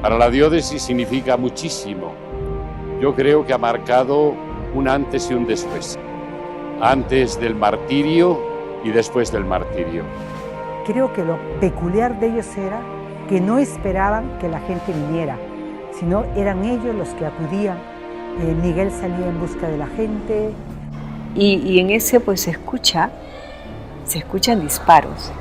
Para la diócesis significa muchísimo. Yo creo que ha marcado un antes y un después. Antes del martirio y después del martirio. Creo que lo peculiar de ellos era que no esperaban que la gente viniera, sino eran ellos los que acudían. Miguel salía en busca de la gente. Y en ese pues se escuchan disparos.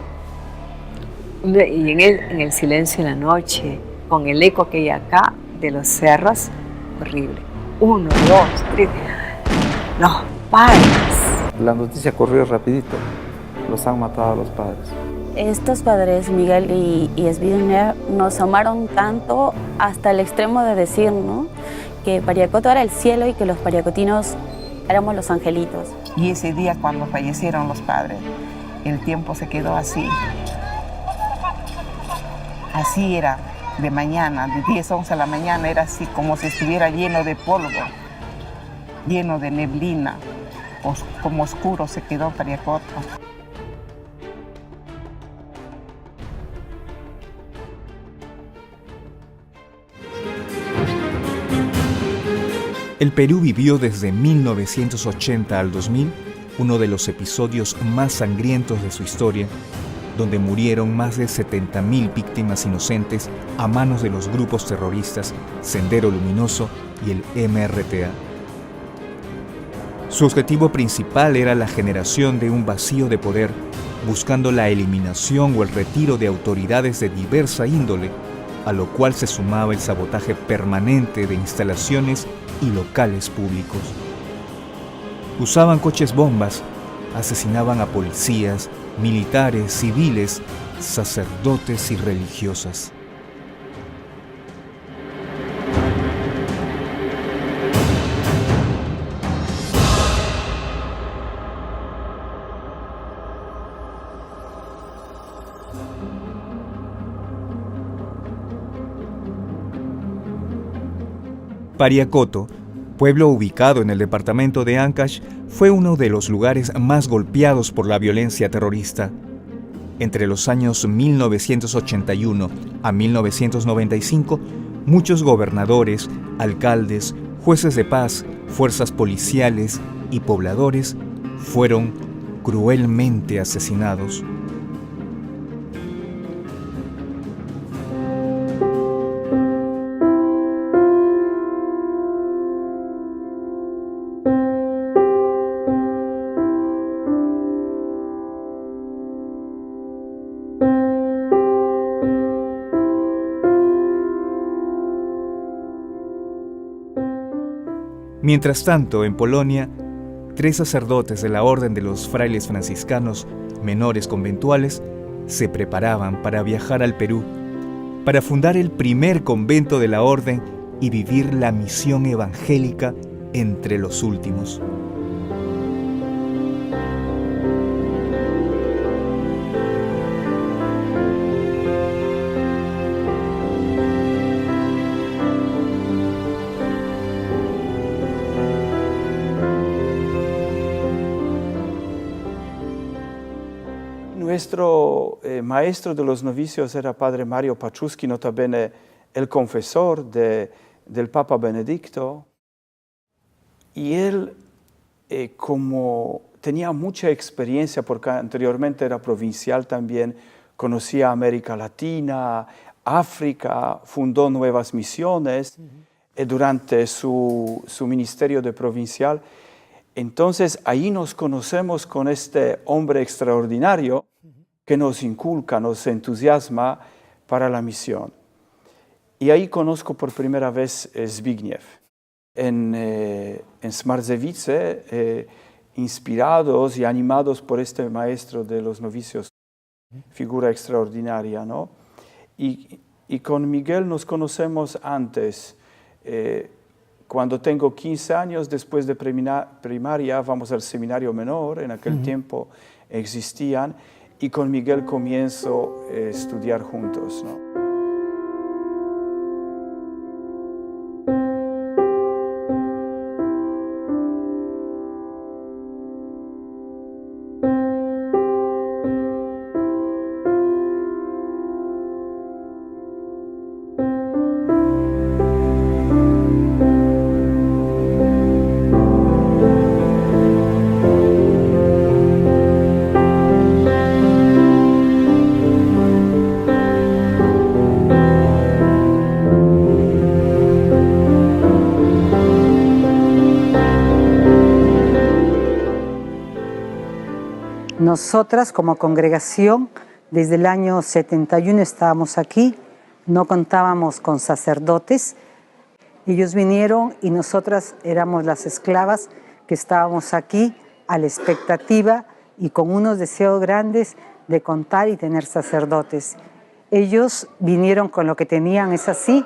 Y en el silencio de la noche, con el eco que hay acá de los cerros, horrible. 1, 2, 3, los padres. La noticia corrió rapidito, los han matado a los padres. Estos padres, Miguel y Zbigniew, nos amaron tanto hasta el extremo de decir, ¿no?, que Pariacoto era el cielo y que los pariacotinos éramos los angelitos. Y ese día cuando fallecieron los padres, el tiempo se quedó así. Así era, de mañana, de 10, 11 de la mañana, era así como si estuviera lleno de polvo, lleno de neblina, como oscuro se quedó Pariacoto. El Perú vivió desde 1980 al 2000 uno de los episodios más sangrientos de su historia, donde murieron más de 70.000 víctimas inocentes a manos de los grupos terroristas Sendero Luminoso y el MRTA. Su objetivo principal era la generación de un vacío de poder, buscando la eliminación o el retiro de autoridades de diversa índole, a lo cual se sumaba el sabotaje permanente de instalaciones y locales públicos. Usaban coches bombas, asesinaban a policías, militares, civiles, sacerdotes y religiosas. Pariacoto, pueblo ubicado en el departamento de Ancash, fue uno de los lugares más golpeados por la violencia terrorista. Entre los años 1981 a 1995, muchos gobernadores, alcaldes, jueces de paz, fuerzas policiales y pobladores fueron cruelmente asesinados. Mientras tanto, en Polonia, 3 sacerdotes de la Orden de los Frailes Franciscanos Menores Conventuales se preparaban para viajar al Perú, para fundar el primer convento de la Orden y vivir la misión evangélica entre los últimos. Nuestro maestro de los novicios era padre Mario Paczewski, notabene el confesor del Papa Benedicto. Y él, como tenía mucha experiencia, porque anteriormente era provincial también, conocía América Latina, África, fundó nuevas misiones durante su ministerio de provincial. Entonces ahí nos conocemos con este hombre extraordinario que nos inculca, nos entusiasma para la misión. Y ahí conozco por primera vez Zbigniew. En Smarzewice, inspirados y animados por este maestro de los novicios, figura extraordinaria, ¿no? Y con Miguel nos conocemos antes. Cuando tengo 15 años, después de primaria, vamos al seminario menor, en aquel tiempo existían, y con Miguel comienzo a estudiar juntos, ¿no? nosotras como congregación, desde el año 71 estábamos aquí, no contábamos con sacerdotes. Ellos vinieron y nosotras éramos las esclavas que estábamos aquí a la expectativa y con unos deseos grandes de contar y tener sacerdotes. Ellos vinieron con lo que tenían, es así,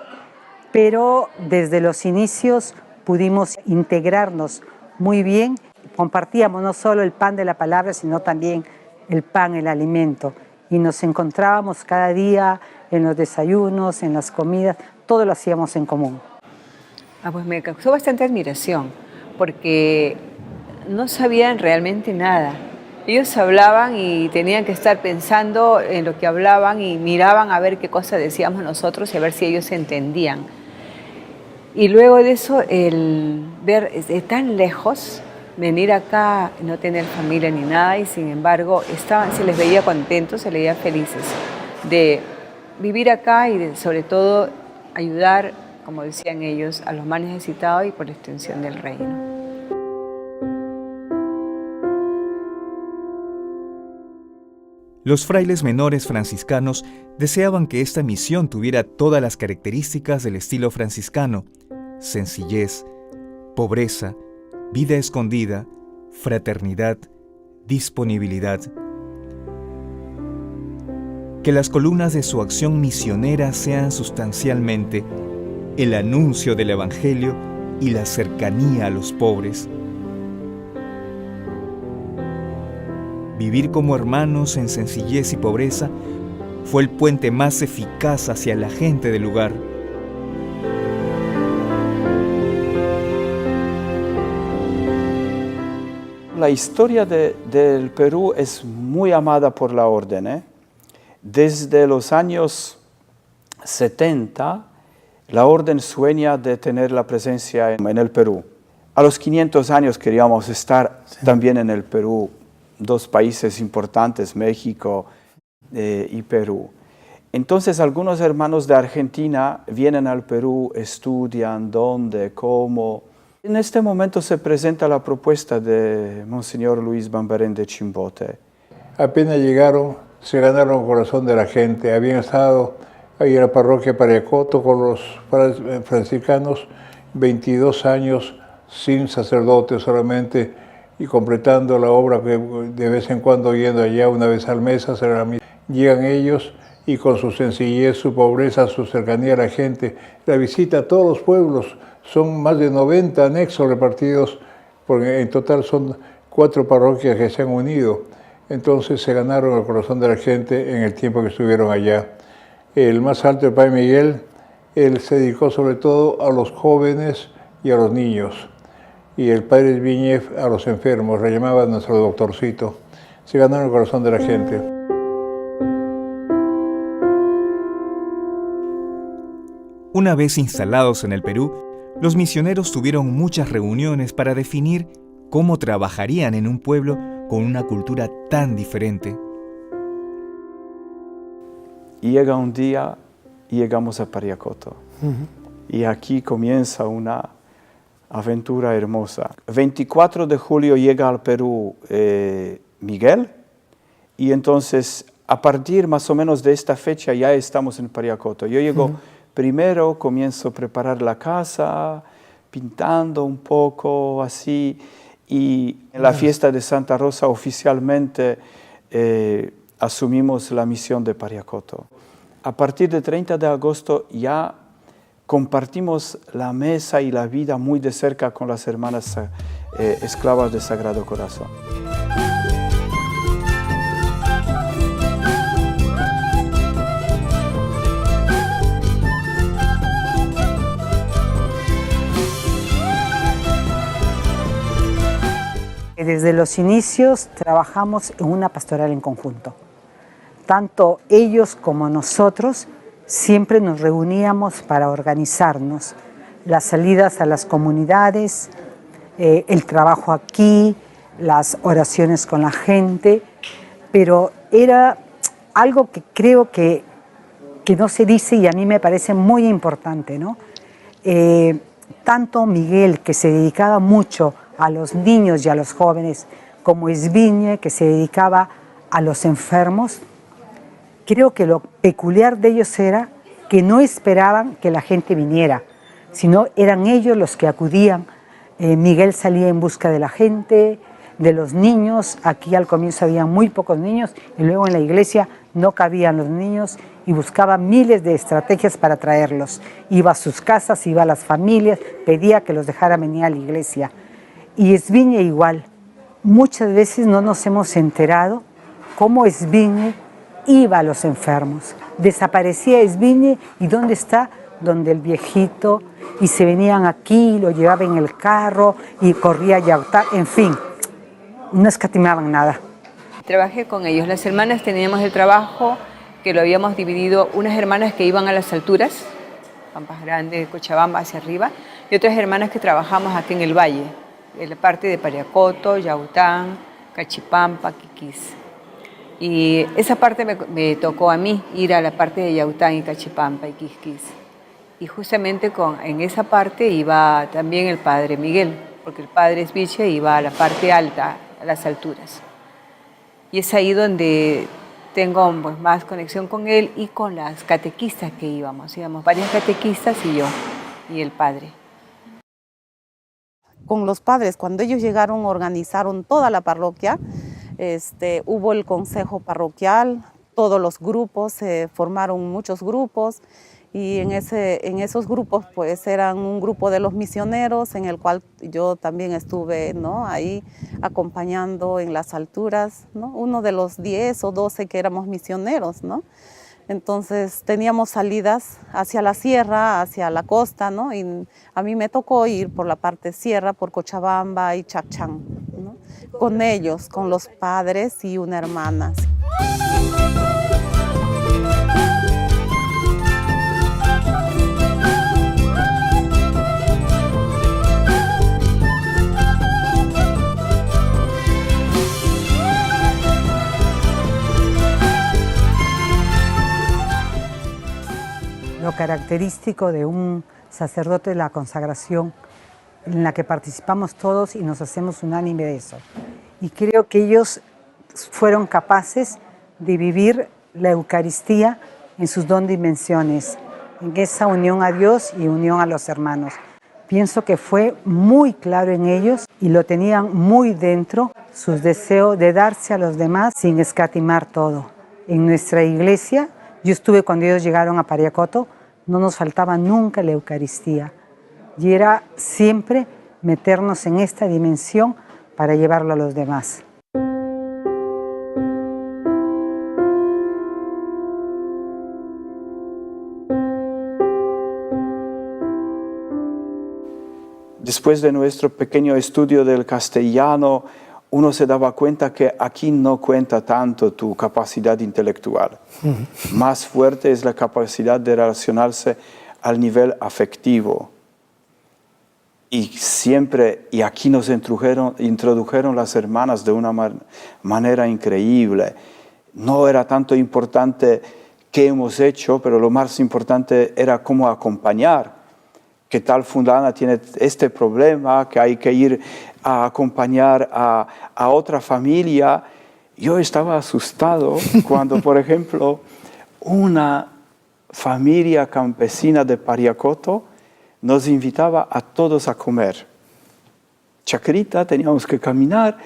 pero desde los inicios pudimos integrarnos muy bien. Compartíamos no solo el pan de la palabra, sino también el pan, el alimento. Y nos encontrábamos cada día en los desayunos, en las comidas, todo lo hacíamos en común. Pues me causó bastante admiración, porque no sabían realmente nada. Ellos hablaban y tenían que estar pensando en lo que hablaban y miraban a ver qué cosa decíamos nosotros y a ver si ellos entendían. Y luego de eso, el ver de tan lejos, venir acá, no tener familia ni nada, y sin embargo se les veía contentos, se les veía felices de vivir acá y sobre todo ayudar, como decían ellos, a los más necesitados y por extensión del reino. Los frailes menores franciscanos deseaban que esta misión tuviera todas las características del estilo franciscano: sencillez, pobreza, vida escondida, fraternidad, disponibilidad. Que las columnas de su acción misionera sean sustancialmente el anuncio del Evangelio y la cercanía a los pobres. Vivir como hermanos en sencillez y pobreza fue el puente más eficaz hacia la gente del lugar. La historia del Perú es muy amada por la orden. Desde los años 70, la orden sueña de tener la presencia en el Perú. A los 500 años queríamos estar también en el Perú, dos países importantes, México y Perú. Entonces algunos hermanos de Argentina vienen al Perú, estudian dónde, cómo. En este momento se presenta la propuesta de Monseñor Luis Bambarén de Chimbote. Apenas llegaron, se ganaron el corazón de la gente. Habían estado ahí en la parroquia Pariacoto con los franciscanos 22 años sin sacerdote solamente, y completando la obra que de vez en cuando yendo allá una vez al mes a hacer la misa. Llegan ellos y con su sencillez, su pobreza, su cercanía a la gente, la visita a todos los pueblos. Son más de 90 anexos repartidos, porque en total son 4 parroquias que se han unido. Entonces se ganaron el corazón de la gente en el tiempo que estuvieron allá. El más alto, el Padre Miguel, él se dedicó sobre todo a los jóvenes y a los niños. Y el Padre Viñez a los enfermos, le llamaba a nuestro doctorcito. Se ganaron el corazón de la gente. Una vez instalados en el Perú, los misioneros tuvieron muchas reuniones para definir cómo trabajarían en un pueblo con una cultura tan diferente. Y llega un día y llegamos a Pariacoto. Y aquí comienza una aventura hermosa. 24 de julio llega al Perú Miguel, y entonces a partir más o menos de esta fecha ya estamos en Pariacoto. Yo llego primero, comienzo a preparar la casa, pintando un poco así, y en la fiesta de Santa Rosa oficialmente asumimos la misión de Pariacoto. A partir del 30 de agosto ya compartimos la mesa y la vida muy de cerca con las hermanas esclavas del Sagrado Corazón. Desde los inicios trabajamos en una pastoral en conjunto. Tanto ellos como nosotros siempre nos reuníamos para organizarnos. Las salidas a las comunidades, el trabajo aquí, las oraciones con la gente, pero era algo que creo que no se dice y a mí me parece muy importante, ¿no? Tanto Miguel, que se dedicaba mucho a los niños y a los jóvenes, como Esviñe, que se dedicaba a los enfermos, creo que lo peculiar de ellos era que no esperaban que la gente viniera, sino eran ellos los que acudían. Miguel salía en busca de la gente, de los niños. Aquí al comienzo había muy pocos niños y luego en la iglesia no cabían los niños y buscaba miles de estrategias para traerlos. Iba a sus casas, iba a las familias, pedía que los dejaran venir a la iglesia. Y Esviñe igual. Muchas veces no nos hemos enterado cómo Esviñe iba a los enfermos. Desaparecía Esviñe y ¿dónde está? Donde el viejito, y se venían aquí, lo llevaba en el carro y corría a Yautá, en fin, no escatimaban nada. Trabajé con ellos. Las hermanas teníamos el trabajo que lo habíamos dividido, unas hermanas que iban a las alturas, Pampas Grandes, Cochabamba hacia arriba, y otras hermanas que trabajamos aquí en el valle, en la parte de Pariacoto, Yaután, Cachipampa, Quiquís. Y esa parte me tocó a mí, ir a la parte de Yaután y Cachipampa y Quisquís. Y justamente en esa parte iba también el padre Miguel, porque el padre Esviñe iba a la parte alta, a las alturas. Y es ahí donde tengo pues, más conexión con él y con las catequistas que íbamos varias catequistas y yo, y el padre. Con los padres, cuando ellos llegaron, organizaron toda la parroquia. Hubo el consejo parroquial, todos los grupos, se formaron muchos grupos y en esos grupos pues eran un grupo de los misioneros en el cual yo también estuve, ¿no?, ahí acompañando en las alturas, ¿no?, uno de los 10 o 12 que éramos misioneros, ¿no? Entonces teníamos salidas hacia la sierra, hacia la costa, ¿no? Y a mí me tocó ir por la parte sierra, por Cochabamba y Chachán, ¿no?, con ellos, con los padres y una hermana. Lo característico de un sacerdote de la consagración, en la que participamos todos y nos hacemos unánime de eso. Y creo que ellos fueron capaces de vivir la Eucaristía en sus dos dimensiones, en esa unión a Dios y unión a los hermanos. Pienso que fue muy claro en ellos y lo tenían muy dentro, sus deseos de darse a los demás sin escatimar todo. En nuestra iglesia, yo estuve cuando ellos llegaron a Pariacoto, no nos faltaba nunca la Eucaristía. Y era siempre meternos en esta dimensión para llevarlo a los demás. Después de nuestro pequeño estudio del castellano, uno se daba cuenta que aquí no cuenta tanto tu capacidad intelectual. Más fuerte es la capacidad de relacionarse al nivel afectivo. Y aquí nos introdujeron las hermanas de una manera increíble. No era tanto importante qué hemos hecho, pero lo más importante era cómo acompañar. Que tal fulana tiene este problema, que hay que ir a acompañar a otra familia. Yo estaba asustado cuando, por ejemplo, una familia campesina de Pariacoto nos invitaba a todos a comer. Chacrita, teníamos que caminar,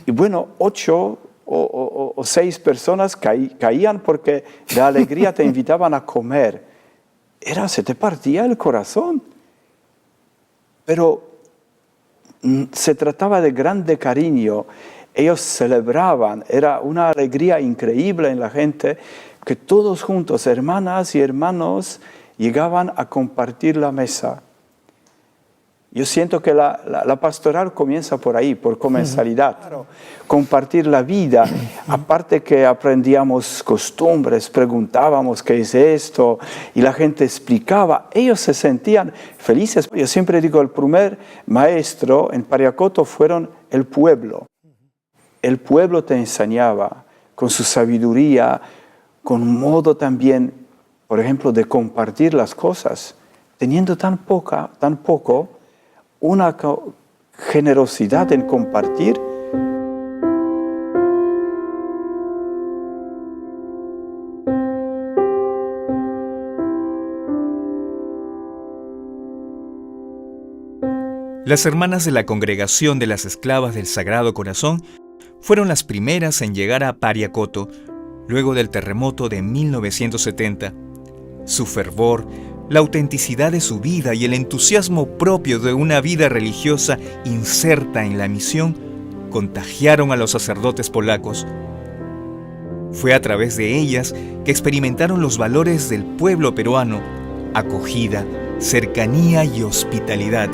y bueno, 8 o 6 personas caían porque de alegría te invitaban a comer. Se te partía el corazón. Pero se trataba de grande cariño. Ellos celebraban, era una alegría increíble en la gente, que todos juntos, hermanas y hermanos, llegaban a compartir la mesa. Yo siento que la pastoral comienza por ahí, por comensalidad. Claro. Compartir la vida. Aparte que aprendíamos costumbres, preguntábamos qué es esto, y la gente explicaba. Ellos se sentían felices. Yo siempre digo, el primer maestro en Pariacoto fueron el pueblo. El pueblo te enseñaba con su sabiduría, con un modo también, por ejemplo, de compartir las cosas. Teniendo tan poco, una generosidad en compartir. Las hermanas de la Congregación de las Esclavas del Sagrado Corazón fueron las primeras en llegar a Pariacoto luego del terremoto de 1970. Su fervor, la autenticidad de su vida y el entusiasmo propio de una vida religiosa inserta en la misión contagiaron a los sacerdotes polacos. Fue a través de ellas que experimentaron los valores del pueblo peruano: acogida, cercanía y hospitalidad.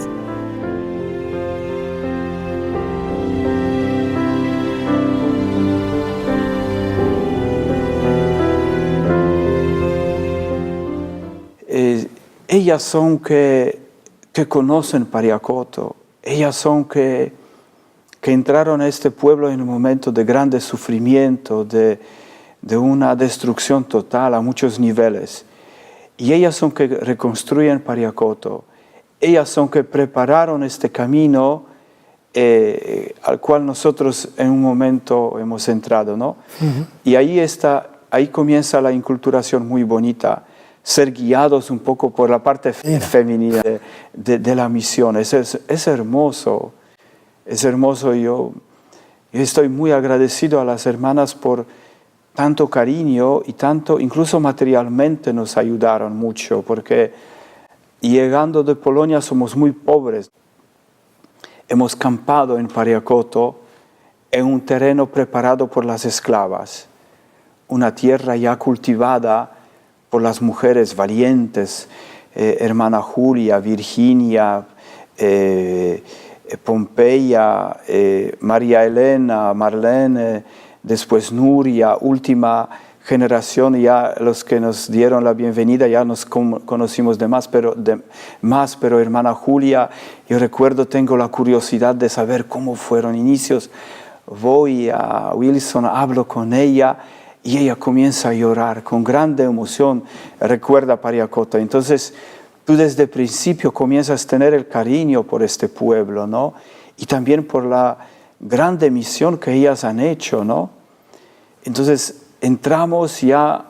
Ellas son que conocen Pariacoto, ellas son que entraron a este pueblo en un momento de grande sufrimiento, de una destrucción total a muchos niveles. Y ellas son que reconstruyen Pariacoto, ellas son que prepararon este camino al cual nosotros en un momento hemos entrado, ¿no? Y ahí comienza la inculturación muy bonita, ser guiados un poco por la parte femenina de la misión. Es hermoso, es hermoso. Yo estoy muy agradecido a las hermanas por tanto cariño y tanto, incluso materialmente nos ayudaron mucho, porque llegando de Polonia somos muy pobres. Hemos campado en Pariacoto en un terreno preparado por las esclavas, una tierra ya cultivada por las mujeres valientes, hermana Julia, Virginia, Pompeya, María Elena, Marlene, después Nuria, última generación, ya los que nos dieron la bienvenida ya nos conocimos de más, pero hermana Julia, yo recuerdo, tengo la curiosidad de saber cómo fueron inicios. Voy a Wilson, hablo con ella, y ella comienza a llorar con grande emoción, recuerda Pariacoto. Entonces, tú desde el principio comienzas a tener el cariño por este pueblo, ¿no? Y también por la grande misión que ellas han hecho, ¿no? Entonces, entramos ya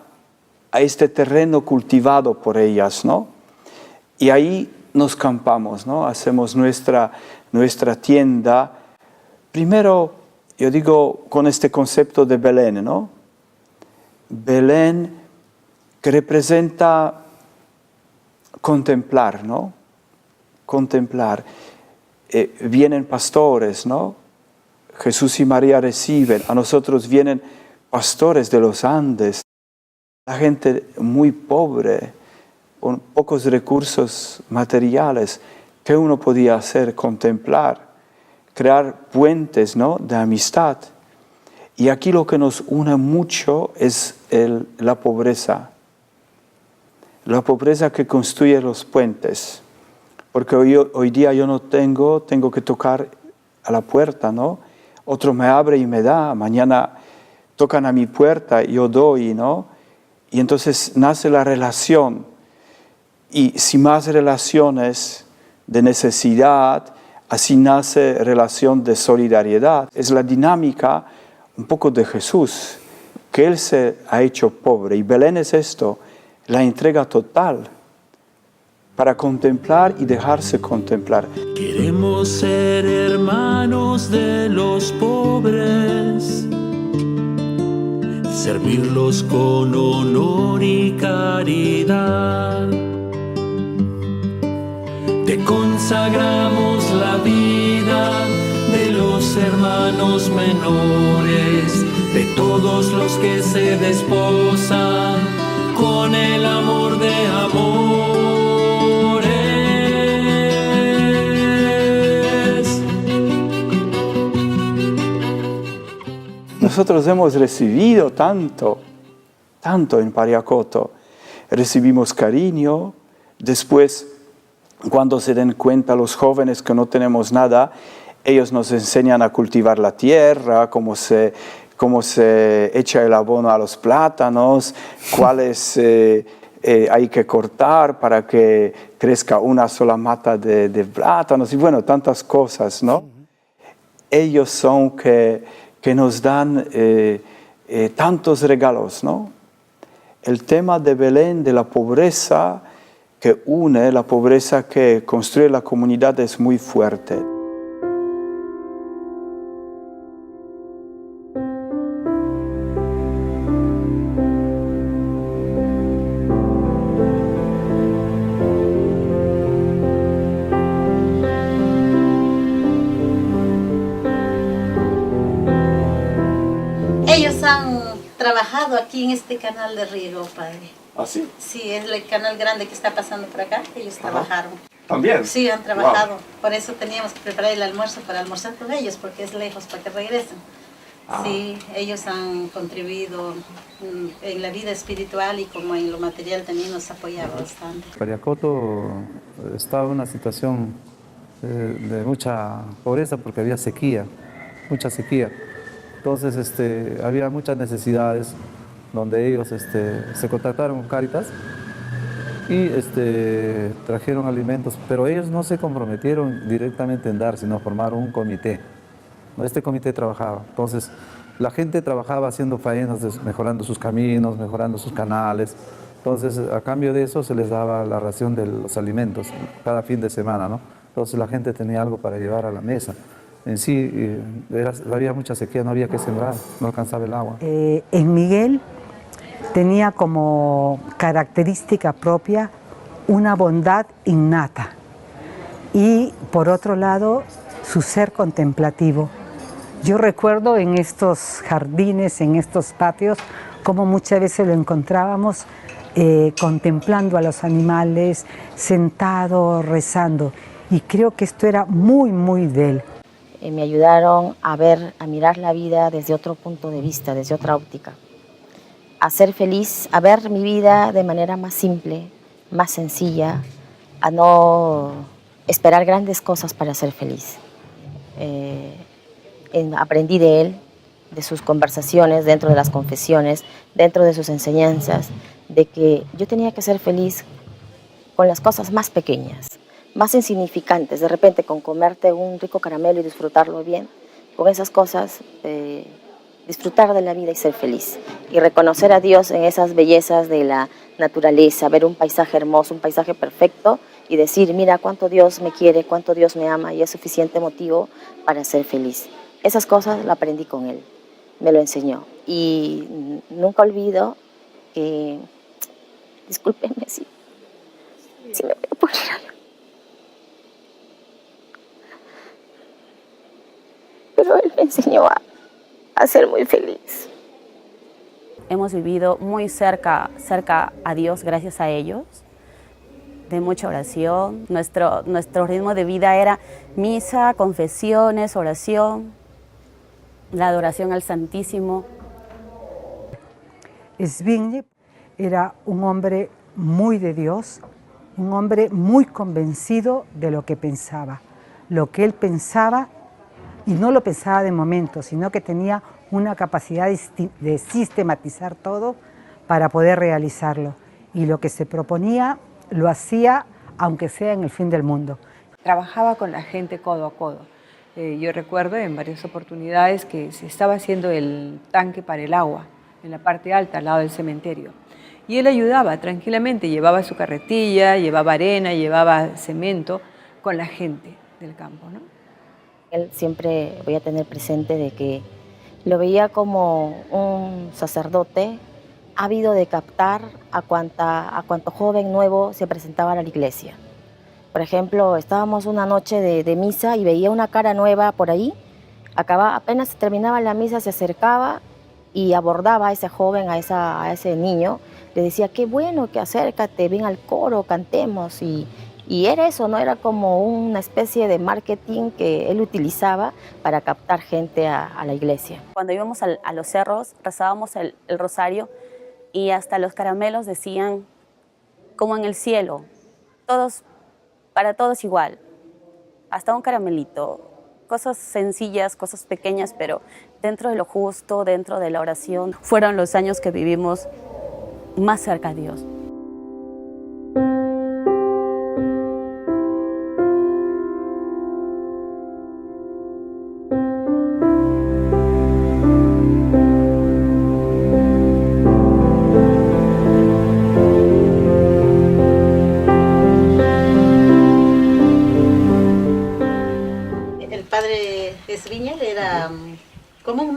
a este terreno cultivado por ellas, ¿no? Y ahí nos campamos, ¿no? Hacemos nuestra tienda. Primero, yo digo, con este concepto de Belén, ¿no? Belén, que representa contemplar, ¿no? Contemplar. Vienen pastores, ¿no? Jesús y María reciben. A nosotros vienen pastores de los Andes. La gente muy pobre, con pocos recursos materiales. ¿Qué uno podía hacer? Contemplar, crear puentes, ¿no? De amistad. Y aquí lo que nos une mucho es la pobreza. La pobreza que construye los puentes. Porque hoy día yo no tengo que tocar a la puerta, ¿no? Otro me abre y me da. Mañana tocan a mi puerta y yo doy, ¿no? Y entonces nace la relación. Y si más relaciones de necesidad, así nace relación de solidaridad. Es la dinámica un poco de Jesús, que Él se ha hecho pobre. Y Belén es esto, la entrega total para contemplar y dejarse contemplar. Queremos ser hermanos de los pobres, servirlos con honor y caridad. Te consagramos la vida de los hermanos menores, de todos los que se desposan con el amor de amores. Nosotros hemos recibido tanto en Pariacoto. Recibimos cariño, después cuando se den cuenta los jóvenes que no tenemos nada, ellos nos enseñan a cultivar la tierra, cómo se echa el abono a los plátanos, cuáles hay que cortar para que crezca una sola mata de plátanos y bueno, tantas cosas, ¿no? Ellos son que nos dan tantos regalos, ¿no? El tema de Belén, de la pobreza, que une, la pobreza que construye la comunidad es muy fuerte. Ellos han trabajado aquí en este canal de riego, padre. ¿Ah, sí? Sí, es el canal grande que está pasando por acá. Ellos trabajaron. ¿También? Sí, han trabajado. Wow. Por eso teníamos que preparar el almuerzo para almorzar con ellos, porque es lejos para que regresen. Sí, ellos han contribuido en la vida espiritual y como en lo material también nos apoyaba bastante. Pariacoto estaba en una situación de mucha pobreza porque había sequía, mucha sequía. Entonces había muchas necesidades donde ellos se contactaron con Cáritas y trajeron alimentos, pero ellos no se comprometieron directamente en dar, sino formaron un comité. Este comité trabajaba, entonces la gente trabajaba haciendo faenas, mejorando sus caminos, mejorando sus canales. Entonces a cambio de eso se les daba la ración de los alimentos cada fin de semana, ¿no? Entonces la gente tenía algo para llevar a la mesa. En sí había mucha sequía, no había que sembrar, no alcanzaba el agua. En Miguel tenía como característica propia una bondad innata y por otro lado su ser contemplativo. Yo recuerdo en estos jardines, en estos patios, como muchas veces lo encontrábamos contemplando a los animales, sentado, rezando. Y creo que esto era muy, muy de él. Me ayudaron a mirar la vida desde otro punto de vista, desde otra óptica. A ser feliz, a ver mi vida de manera más simple, más sencilla, a no esperar grandes cosas para ser feliz. Aprendí de él, de sus conversaciones, dentro de las confesiones, dentro de sus enseñanzas, de que yo tenía que ser feliz con las cosas más pequeñas, más insignificantes. De repente, con comerte un rico caramelo y disfrutarlo bien, con esas cosas, disfrutar de la vida y ser feliz. Y reconocer a Dios en esas bellezas de la naturaleza, ver un paisaje hermoso, un paisaje perfecto, y decir, mira cuánto Dios me quiere, cuánto Dios me ama, y es suficiente motivo para ser feliz. Esas cosas las aprendí con él, me lo enseñó. Y nunca olvido que, discúlpenme si me voy a poner algo, pero él me enseñó a ser muy feliz. Hemos vivido muy cerca a Dios gracias a ellos, de mucha oración. Nuestro ritmo de vida era misa, confesiones, oración, la adoración al Santísimo. Zbigniew era un hombre muy de Dios, un hombre muy convencido de lo que pensaba. Lo que él pensaba, y no lo pensaba de momento, sino que tenía una capacidad de sistematizar todo para poder realizarlo. Y lo que se proponía lo hacía aunque sea en el fin del mundo. Trabajaba con la gente codo a codo. Yo recuerdo en varias oportunidades que se estaba haciendo el tanque para el agua en la parte alta, al lado del cementerio. Y él ayudaba tranquilamente, llevaba su carretilla, llevaba arena, llevaba cemento con la gente del campo, ¿no? Él siempre voy a tener presente de que lo veía como un sacerdote ávido de captar a cuanto joven nuevo se presentaba a la iglesia. Por ejemplo, estábamos una noche de misa y veía una cara nueva por ahí, apenas terminaba la misa, se acercaba y abordaba a ese joven, a ese niño, le decía, qué bueno, que acércate, ven al coro, cantemos. Y era eso, ¿no? Era como una especie de marketing que él utilizaba para captar gente a la iglesia. Cuando íbamos a los cerros, rezábamos el rosario y hasta los caramelos decían, como en el cielo, para todos igual, hasta un caramelito, cosas sencillas, cosas pequeñas, pero dentro de lo justo, dentro de la oración, fueron los años que vivimos más cerca a Dios.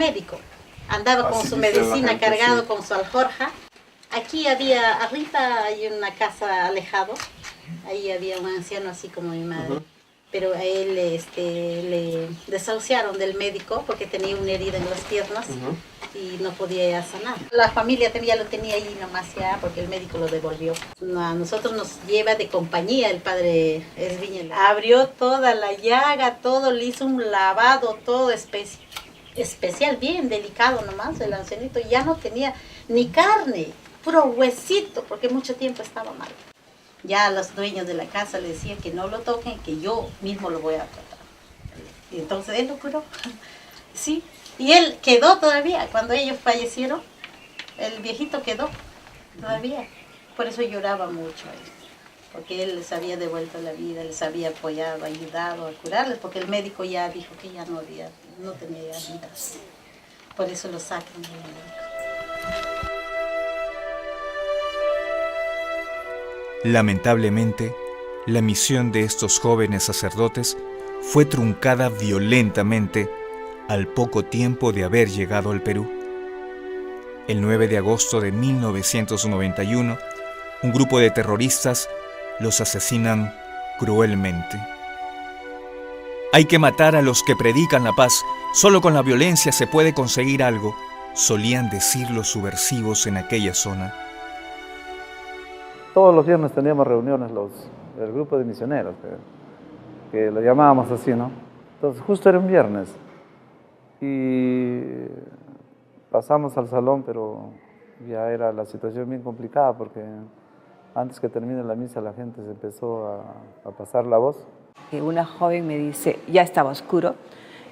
médico. Andaba con su medicina cargado con su alforja. Aquí había, arriba hay una casa alejado. Ahí había un anciano así como mi madre. Pero a él le desahuciaron del médico porque tenía una herida en las piernas y no podía ya sanar. La familia ya lo tenía ahí nomás ya porque el médico lo devolvió. A nosotros nos lleva de compañía el padre Esviña. Abrió toda la llaga, todo, le hizo un lavado, todo especial, bien delicado nomás. El ancianito ya no tenía ni carne, puro huesito porque mucho tiempo estaba mal. Ya los dueños de la casa le decían que no lo toquen, que yo mismo lo voy a tratar. Y entonces él lo curó. Sí. Y él quedó todavía. Cuando ellos fallecieron, el viejito quedó todavía. Por eso lloraba mucho él. Porque él les había devuelto la vida, les había apoyado, ayudado a curarles. Porque el médico ya dijo que ya no tenía ya vida. Por eso lo sacan del médico. Lamentablemente, la misión de estos jóvenes sacerdotes fue truncada violentamente al poco tiempo de haber llegado al Perú. El 9 de agosto de 1991, un grupo de terroristas los asesinan cruelmente. Hay que matar a los que predican la paz. Solo con la violencia se puede conseguir algo, solían decir los subversivos en aquella zona. Todos los viernes teníamos reuniones el grupo de misioneros, que lo llamábamos así, ¿no? Entonces justo era un viernes y pasamos al salón, pero ya era la situación bien complicada porque antes que termine la misa la gente se empezó a pasar la voz. Una joven me dice, ya estaba oscuro,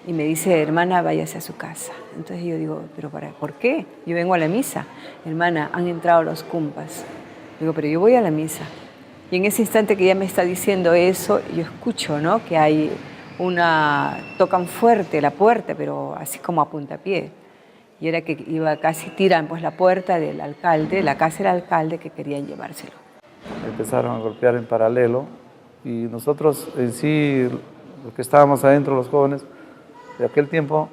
y me dice, hermana, váyase a su casa. Entonces yo digo, ¿pero por qué? Yo vengo a la misa. Hermana, han entrado los cumpas. Digo, pero yo voy a la misa. Y en ese instante que ella me está diciendo eso, yo escucho, ¿no? Que hay tocan fuerte la puerta, pero así como a puntapié. Y era que casi tiran pues la puerta del alcalde, la casa del alcalde, que querían llevárselo. Empezaron a golpear en paralelo y nosotros en sí, los que estábamos adentro, los jóvenes, de aquel tiempo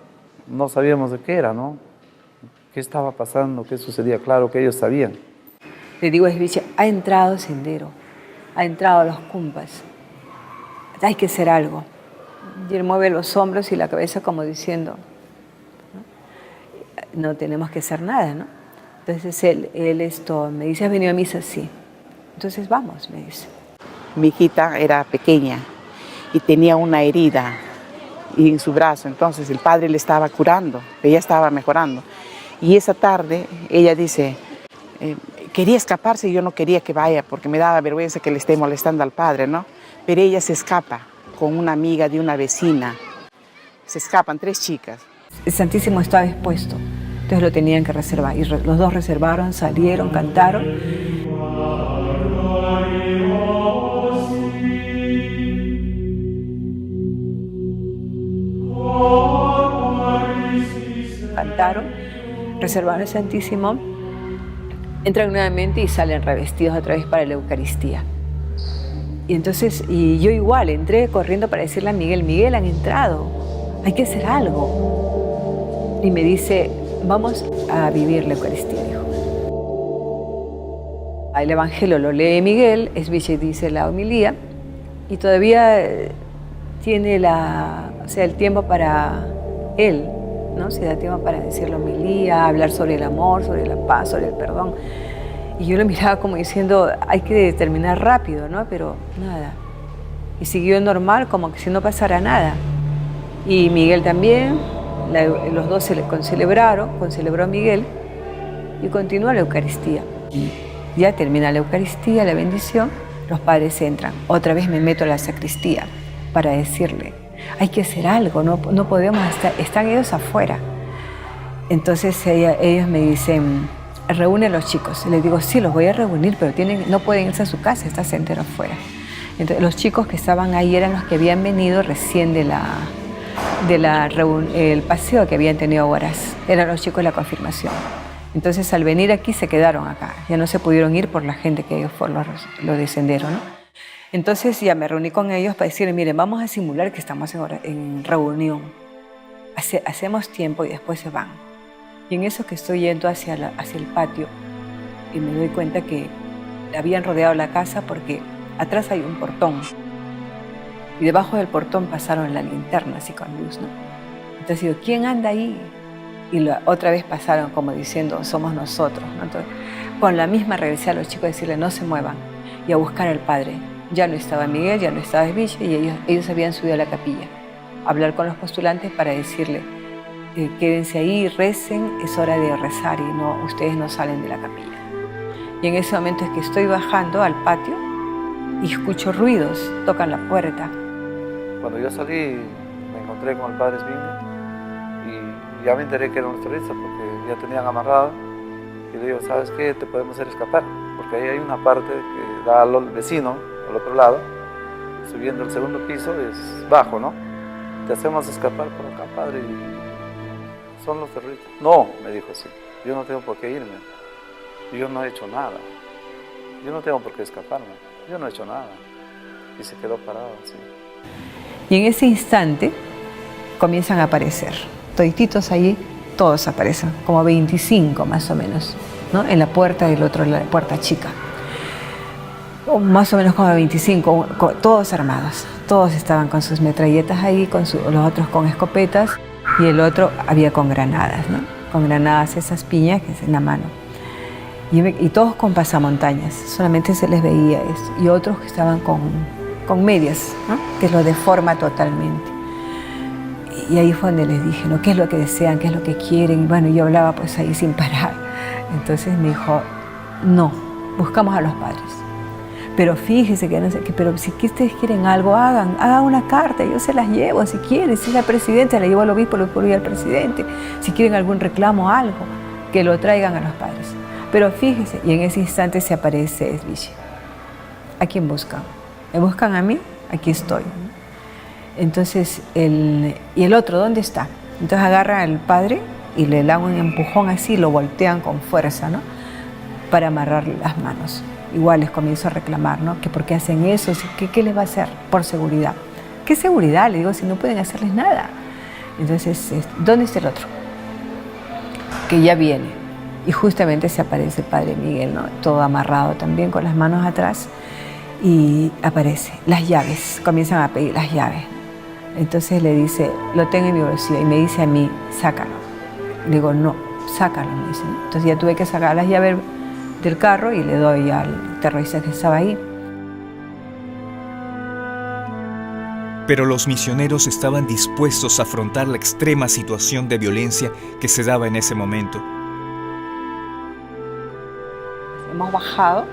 no sabíamos de qué era, ¿no? ¿Qué estaba pasando? ¿Qué sucedía? Claro que ellos sabían. Le digo a Esviche, ha entrado Sendero, ha entrado los cumpas, hay que hacer algo. Y él mueve los hombros y la cabeza como diciendo, no tenemos que hacer nada, ¿no? Entonces él me dice, ¿has venido a misa? Sí. Entonces vamos, me dice. Mi hijita era pequeña y tenía una herida en su brazo, entonces el padre le estaba curando, ella estaba mejorando. Y esa tarde ella dice, quería escaparse y yo no quería que vaya porque me daba vergüenza que le esté molestando al padre, ¿no? Pero ella se escapa con una amiga de una vecina. Se escapan 3 chicas. El Santísimo estaba expuesto, entonces lo tenían que reservar. Y los dos reservaron, salieron, cantaron. Cantaron, reservaron el Santísimo, entran nuevamente y salen revestidos otra vez para la Eucaristía. Y entonces, y yo igual, entré corriendo para decirle a Miguel, Miguel, han entrado, hay que hacer algo. Y me dice, vamos a vivir la Eucaristía, dijo. El Evangelio lo lee Miguel, Esviche dice la homilía, y todavía tiene el tiempo para él, ¿no? Se da tiempo para decir la homilía, hablar sobre el amor, sobre la paz, sobre el perdón. Y yo lo miraba como diciendo, hay que terminar rápido, ¿no? Pero nada. Y siguió normal, como que si no pasara nada. Y Miguel también, los dos concelebró Miguel y continúa la Eucaristía. Y ya termina la Eucaristía, la bendición, los padres entran. Otra vez me meto a la sacristía para decirle, hay que hacer algo, no podemos estar, están ellos afuera. Entonces ellos me dicen, reúne a los chicos. Les digo, sí, los voy a reunir, pero no pueden irse a su casa, está Sendero afuera. Entonces los chicos que estaban ahí eran los que habían venido recién del paseo que habían tenido horas. Eran los chicos de la confirmación. Entonces al venir aquí se quedaron acá. Ya no se pudieron ir por la gente que ellos fueron los de Sendero, ¿no? Entonces ya me reuní con ellos para decirles, miren, vamos a simular que estamos en reunión. hacemos tiempo y después se van. Y en eso que estoy yendo hacia el patio, y me doy cuenta que habían rodeado la casa porque atrás hay un portón. Y debajo del portón pasaron la linterna, así con luz, ¿no? Entonces digo, ¿quién anda ahí? Y otra vez pasaron como diciendo, somos nosotros, ¿no? Entonces, con la misma regresé a los chicos a decirle, no se muevan, y a buscar al padre. Ya no estaba Miguel, ya no estaba Esville, y ellos habían subido a la capilla a hablar con los postulantes para decirle, quédense ahí, recen, es hora de rezar y no, ustedes no salen de la capilla. Y en ese momento es que estoy bajando al patio y escucho ruidos, tocan la puerta. Cuando yo salí me encontré con el padre Esville y ya me enteré que era un terrorista porque ya tenían amarrado y le digo, ¿sabes qué? Te podemos hacer escapar porque ahí hay una parte que da al vecino, al otro lado, subiendo el segundo piso es bajo, ¿no? Te hacemos escapar por acá, padre, y son los terroristas. No, me dijo así, yo no tengo por qué irme. Yo no he hecho nada. Yo no tengo por qué escaparme. Yo no he hecho nada. Y se quedó parado así. Y en ese instante comienzan a aparecer. Todititos allí, todos aparecen. Como 25 más o menos, ¿no? En la puerta del otro, la puerta chica. O más o menos como 25, todos armados. Todos estaban con sus metralletas ahí, los otros con escopetas. Y el otro había con granadas, ¿no? Con granadas, esas piñas que es en la mano. Y todos con pasamontañas, solamente se les veía eso. Y otros que estaban con medias, ¿no? Que lo deforma totalmente. Y ahí fue donde les dije, ¿no? ¿Qué es lo que desean? ¿Qué es lo que quieren? Y bueno, yo hablaba pues ahí sin parar. Entonces me dijo, no, buscamos a los padres. Pero fíjese que no sé, pero si ustedes quieren algo, hagan una carta, yo se las llevo si quieren. Si es la presidenta, la llevo al obispo, lo puedo ir al presidente. Si quieren algún reclamo, algo, que lo traigan a los padres. Pero fíjese, y en ese instante se aparece Esville. ¿A quién buscan? ¿Me buscan a mí? Aquí estoy. Entonces, ¿y el otro dónde está? Entonces agarran al padre y le dan un empujón así, lo voltean con fuerza, ¿no? Para amarrarle las manos. Igual les comienzo a reclamar, ¿no? Que por qué hacen eso, ¿qué les va a hacer? Por seguridad. ¿Qué seguridad? Le digo, si no pueden hacerles nada. Entonces, ¿dónde está el otro? Que ya viene. Y justamente se aparece el padre Miguel, ¿no? Todo amarrado también con las manos atrás. Y aparece las llaves, comienzan a pedir las llaves. Entonces le dice, lo tengo en mi bolsillo. Y me dice a mí, sácalo. Le digo, no, sácalo, me dice. Entonces ya tuve que sacar las llaves del carro y le doy al terrorista que estaba ahí. Pero los misioneros estaban dispuestos a afrontar la extrema situación de violencia que se daba en ese momento. Hemos bajado,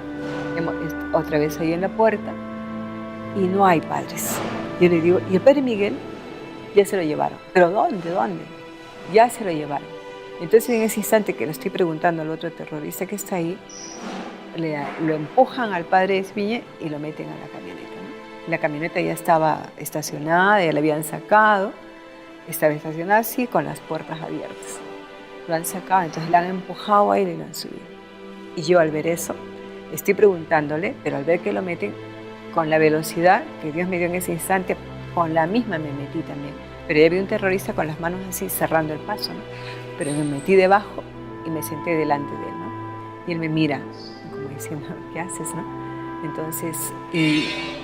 otra vez ahí en la puerta, y no hay padres. Yo le digo, y el padre Miguel ya se lo llevaron. ¿Pero dónde? Ya se lo llevaron. Entonces en ese instante que le estoy preguntando al otro terrorista que está ahí, lo empujan al padre Esville y lo meten a la camioneta, ¿no? La camioneta ya estaba estacionada, ya la habían sacado, estaba estacionada así con las puertas abiertas. Lo han sacado, entonces la han empujado ahí y lo han subido. Y yo al ver eso, estoy preguntándole, pero al ver que lo meten con la velocidad que Dios me dio en ese instante, con la misma me metí también. Pero ya vi un terrorista con las manos así cerrando el paso, ¿no? Pero me metí debajo y me senté delante de él, ¿no? Y él me mira, como diciendo, ¿qué haces, no? Entonces,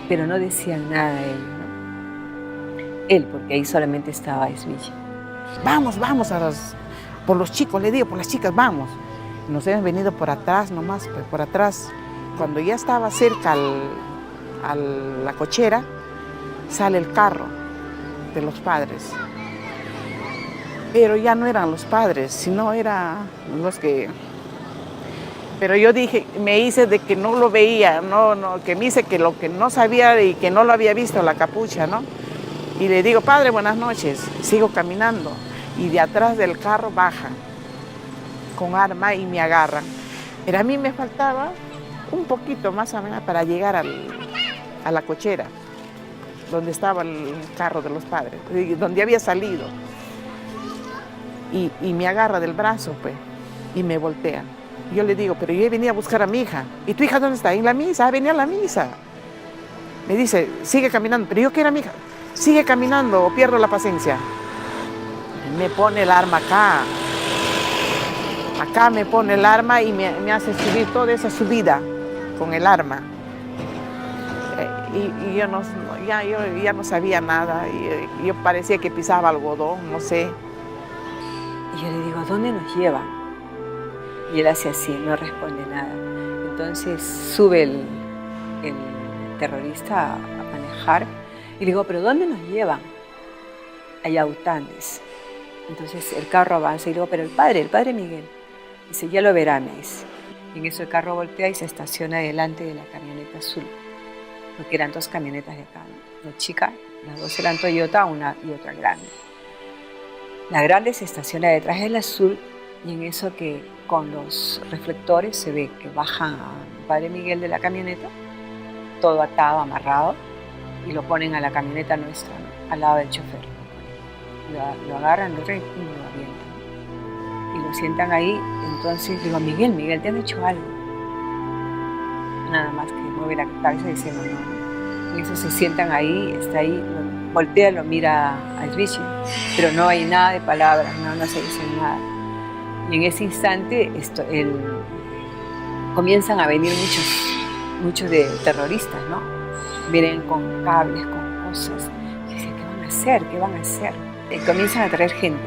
pero no decía nada él, ¿no? Él, porque ahí solamente estaba Esville. Vamos por los chicos, le digo, por las chicas, vamos. Nos hemos venido por atrás nomás, por atrás. Cuando ya estaba cerca a la cochera, sale el carro de los padres. Pero ya no eran los padres, sino eran los que... Pero yo dije, me hice de que no lo veía, que me hice que lo que no sabía y que no lo había visto, la capucha, ¿no? Y le digo, padre, buenas noches. Sigo caminando y de atrás del carro bajan con arma y me agarran. Pero a mí me faltaba un poquito más o menos para llegar a la cochera, donde estaba el carro de los padres, donde había salido. Y me agarra del brazo, pues, y me voltea. Yo le digo, pero yo venía a buscar a mi hija. ¿Y tu hija dónde está? En la misa, venía a la misa. Me dice, sigue caminando. Pero yo quiero a mi hija. Sigue caminando o pierdo la paciencia. me pone el arma acá. Acá me pone el arma y me hace subir toda esa subida con el arma. Y yo ya no sabía nada. Yo parecía que pisaba algodón, no sé. Y yo le digo, ¿dónde nos llevan? Y él hace así, no responde nada. Entonces sube el terrorista a manejar y le digo, ¿pero dónde nos llevan? A Yautanes. Entonces el carro avanza y le digo, pero el padre Miguel. Dice, ya lo verá, me dice. Y en eso el carro voltea y se estaciona delante de la camioneta azul. Porque eran 2 camionetas de acá, ¿no? Una chica, las 2 eran Toyota, una y otra grande. La grande se estaciona detrás del azul y en eso que con los reflectores se ve que bajan a padre Miguel de la camioneta, todo atado, amarrado, y lo ponen a la camioneta nuestra, ¿no? Al lado del chofer. Lo agarran, lo avientan y lo sientan ahí. Entonces digo, Miguel, ¿te han hecho algo? Nada más que mueve la cabeza diciendo no. Y eso se sientan ahí, está ahí, voltea, lo mira a Esbiche, pero no hay nada de palabras, no se dice nada. Y en ese instante comienzan a venir muchos de terroristas, ¿no? Vienen con cables, con cosas. Y dicen, ¿qué van a hacer? Y comienzan a traer gente,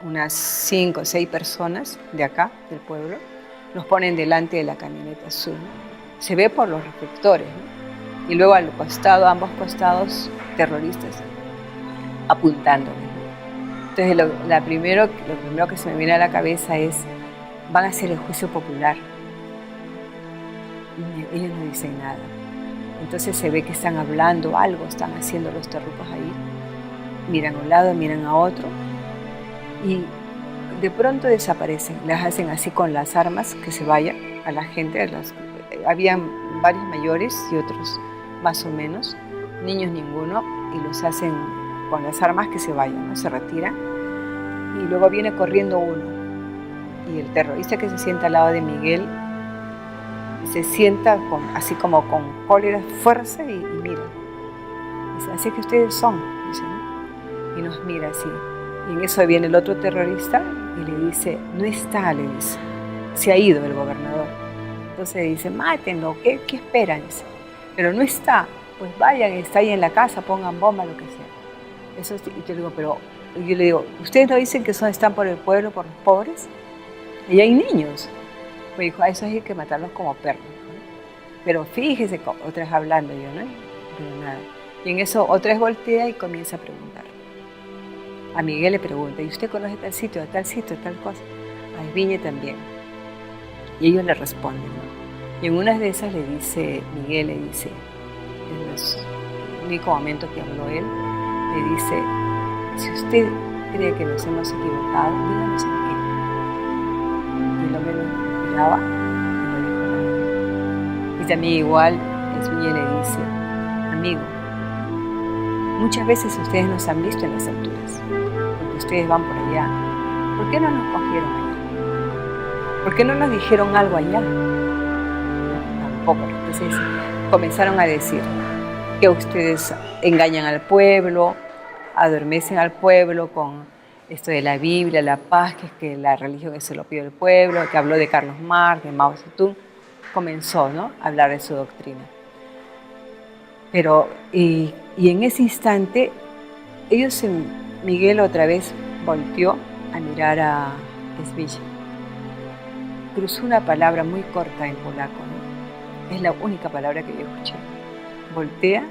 unas 5 o 6 personas de acá, del pueblo, los ponen delante de la camioneta azul. Se ve por los reflectores, ¿no? Y luego al costado, ambos costados, terroristas apuntándoles, ¿no? Entonces lo primero que se me viene a la cabeza es, van a hacer el juicio popular. Y ellos no dicen nada. Entonces se ve que están hablando algo, están haciendo los terrucos ahí. Miran a un lado, miran a otro y de pronto desaparecen. Les hacen así con las armas que se vaya a la gente. Habían varios mayores y otros más o menos, niños ninguno, y los hacen con las armas que se vayan, ¿no? Se retiran y luego viene corriendo uno y el terrorista que se sienta al lado de Miguel se sienta así como con cólera, fuerza y mira. Dice, así que ustedes son, dice, ¿no? Y nos mira así. Y en eso viene el otro terrorista y le dice, no está, le dice, se ha ido el gobernador. Entonces dice, mátenlo, ¿qué esperan? Dice, pero no está, pues vayan, está ahí en la casa, pongan bomba, lo que sea. Eso, y yo le digo, pero yo le digo, ¿ustedes no dicen que están por el pueblo, por los pobres? Y hay niños. Me dijo, a eso hay que matarlos como perros, ¿no? Pero fíjese, otra vez hablando yo, ¿no? Pero nada. Y en eso otra vez voltea y comienza a preguntar. A Miguel le pregunta, ¿y usted conoce tal sitio, tal cosa? A Esbiñe también. Y ellos le responden, ¿no? Y en una de esas Miguel le dice, en el único momento que habló él, le dice, si usted cree que nos hemos equivocado, díganos en qué. Y el hombre lo miraba y no dijo nada. Y también igual Esbiñe le dice, amigo, muchas veces ustedes nos han visto en las alturas, porque ustedes van por allá. ¿Por qué no nos cogieron allá? ¿Por qué no nos dijeron algo allá? No, tampoco. Entonces comenzaron a decir que ustedes engañan al pueblo, adormecen al pueblo con esto de la Biblia, la paz, que la religión es el opio del pueblo, que habló de Carlos Marx, de Mao Zedong. Comenzó, ¿no?, a hablar de su doctrina. Pero, y en ese instante, Miguel otra vez volteó a mirar a Esbiche. Cruzó una palabra muy corta en polaco, ¿no? Es la única palabra que yo escuché. Voltea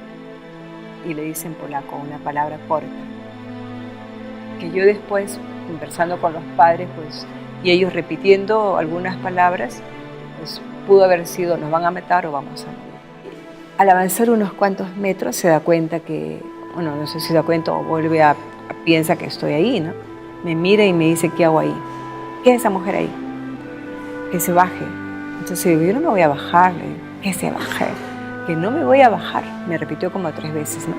y le dice en polaco una palabra corta. Que yo después, conversando con los padres, pues, y ellos repitiendo algunas palabras, pues pudo haber sido, nos van a matar o vamos a morir. Al avanzar unos cuantos metros se da cuenta que, bueno, no sé si se da cuenta o piensa que estoy ahí, ¿no? Me mira y me dice, ¿qué hago ahí? ¿Qué es esa mujer ahí? Que se baje. Entonces digo, yo no me voy a bajar, que se baje, que no me voy a bajar. Me repitió como 3 veces, ¿no?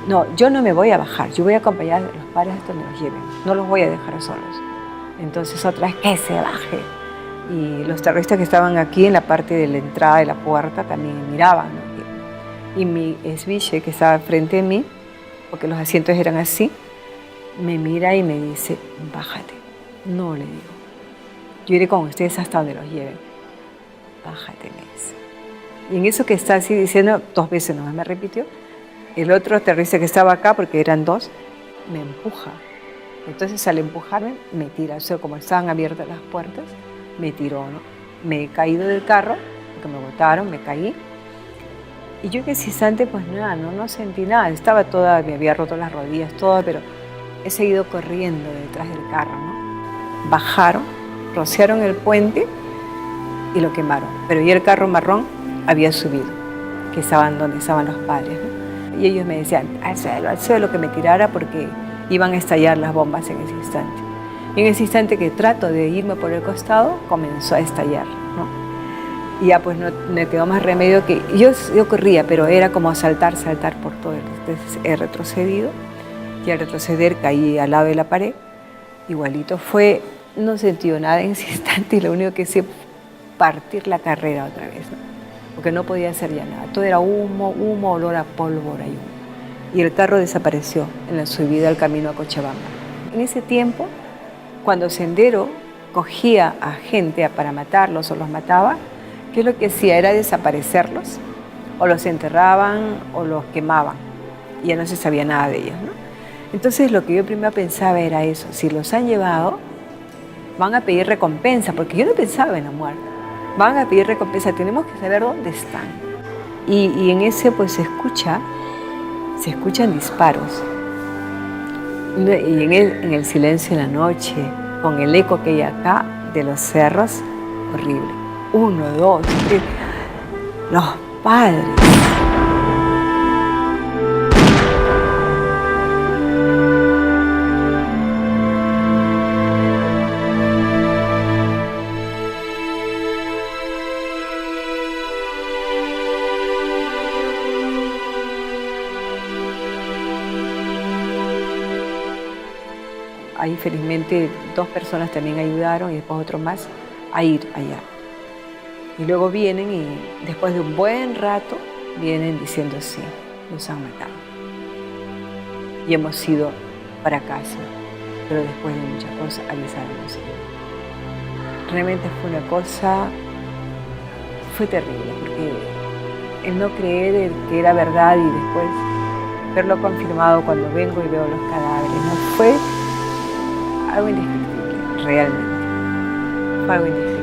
No, yo no me voy a bajar, yo voy a acompañar a los padres hasta donde los lleven, no los voy a dejar solos. Entonces otra vez, que se baje. Y los terroristas que estaban aquí en la parte de la entrada de la puerta también miraban, ¿no? Y mi Esbiche, que estaba frente a mí, porque los asientos eran así, me mira y me dice, bájate. No, le digo, yo iré con ustedes hasta donde los lleven. Bájate, me dice. Y en eso que está así diciendo, 2 veces nomás me repitió, el otro aterricista que estaba acá, porque eran 2, me empuja. Entonces al empujarme, me tira. O sea, como estaban abiertas las puertas, me tiró, ¿no? Me he caído del carro, porque me botaron, me caí. Y yo en ese instante, pues nada, no sentí nada. Estaba toda, me había roto las rodillas, todo, pero he seguido corriendo detrás del carro, ¿no? Bajaron, rociaron el puente y lo quemaron. Pero ya el carro marrón había subido, que estaban donde estaban los padres, ¿no? Y ellos me decían, al suelo, que me tirara porque iban a estallar las bombas en ese instante. Y en ese instante que trato de irme por el costado, comenzó a estallar, ¿no? Y ya pues no me quedó más remedio que... Yo corría, pero era como saltar por todo. Entonces he retrocedido y al retroceder caí al lado de la pared. Igualito fue, no sentí nada en ese instante y lo único que hice partir la carrera otra vez, ¿no? Porque no podía hacer ya nada. Todo era humo, olor a pólvora y humo. Y el carro desapareció en la subida al camino a Cochabamba. En ese tiempo, cuando Sendero cogía a gente para matarlos o los mataba, ¿qué es lo que hacía? Era desaparecerlos, o los enterraban o los quemaban. Y ya no se sabía nada de ellos, ¿no? Entonces lo que yo primero pensaba era eso, si los han llevado, van a pedir recompensa, porque yo no pensaba en la muerte. Van a pedir recompensa, tenemos que saber dónde están. Y en ese pues se escuchan disparos. Y en el silencio de la noche, con el eco que hay acá de los cerros, horrible. 1, 2, 3, los padres. Ahí felizmente 2 personas también ayudaron y después otro más a ir allá. Y luego vienen y después de un buen rato vienen diciendo sí, los han matado. Y hemos ido para casa, pero después de muchas cosas avisaron. Realmente fue una cosa, fue terrible, porque el no creer que era verdad y después verlo confirmado cuando vengo y veo los cadáveres, ¿no? Fue algo indescriptible, realmente. Fue algo indescriptible.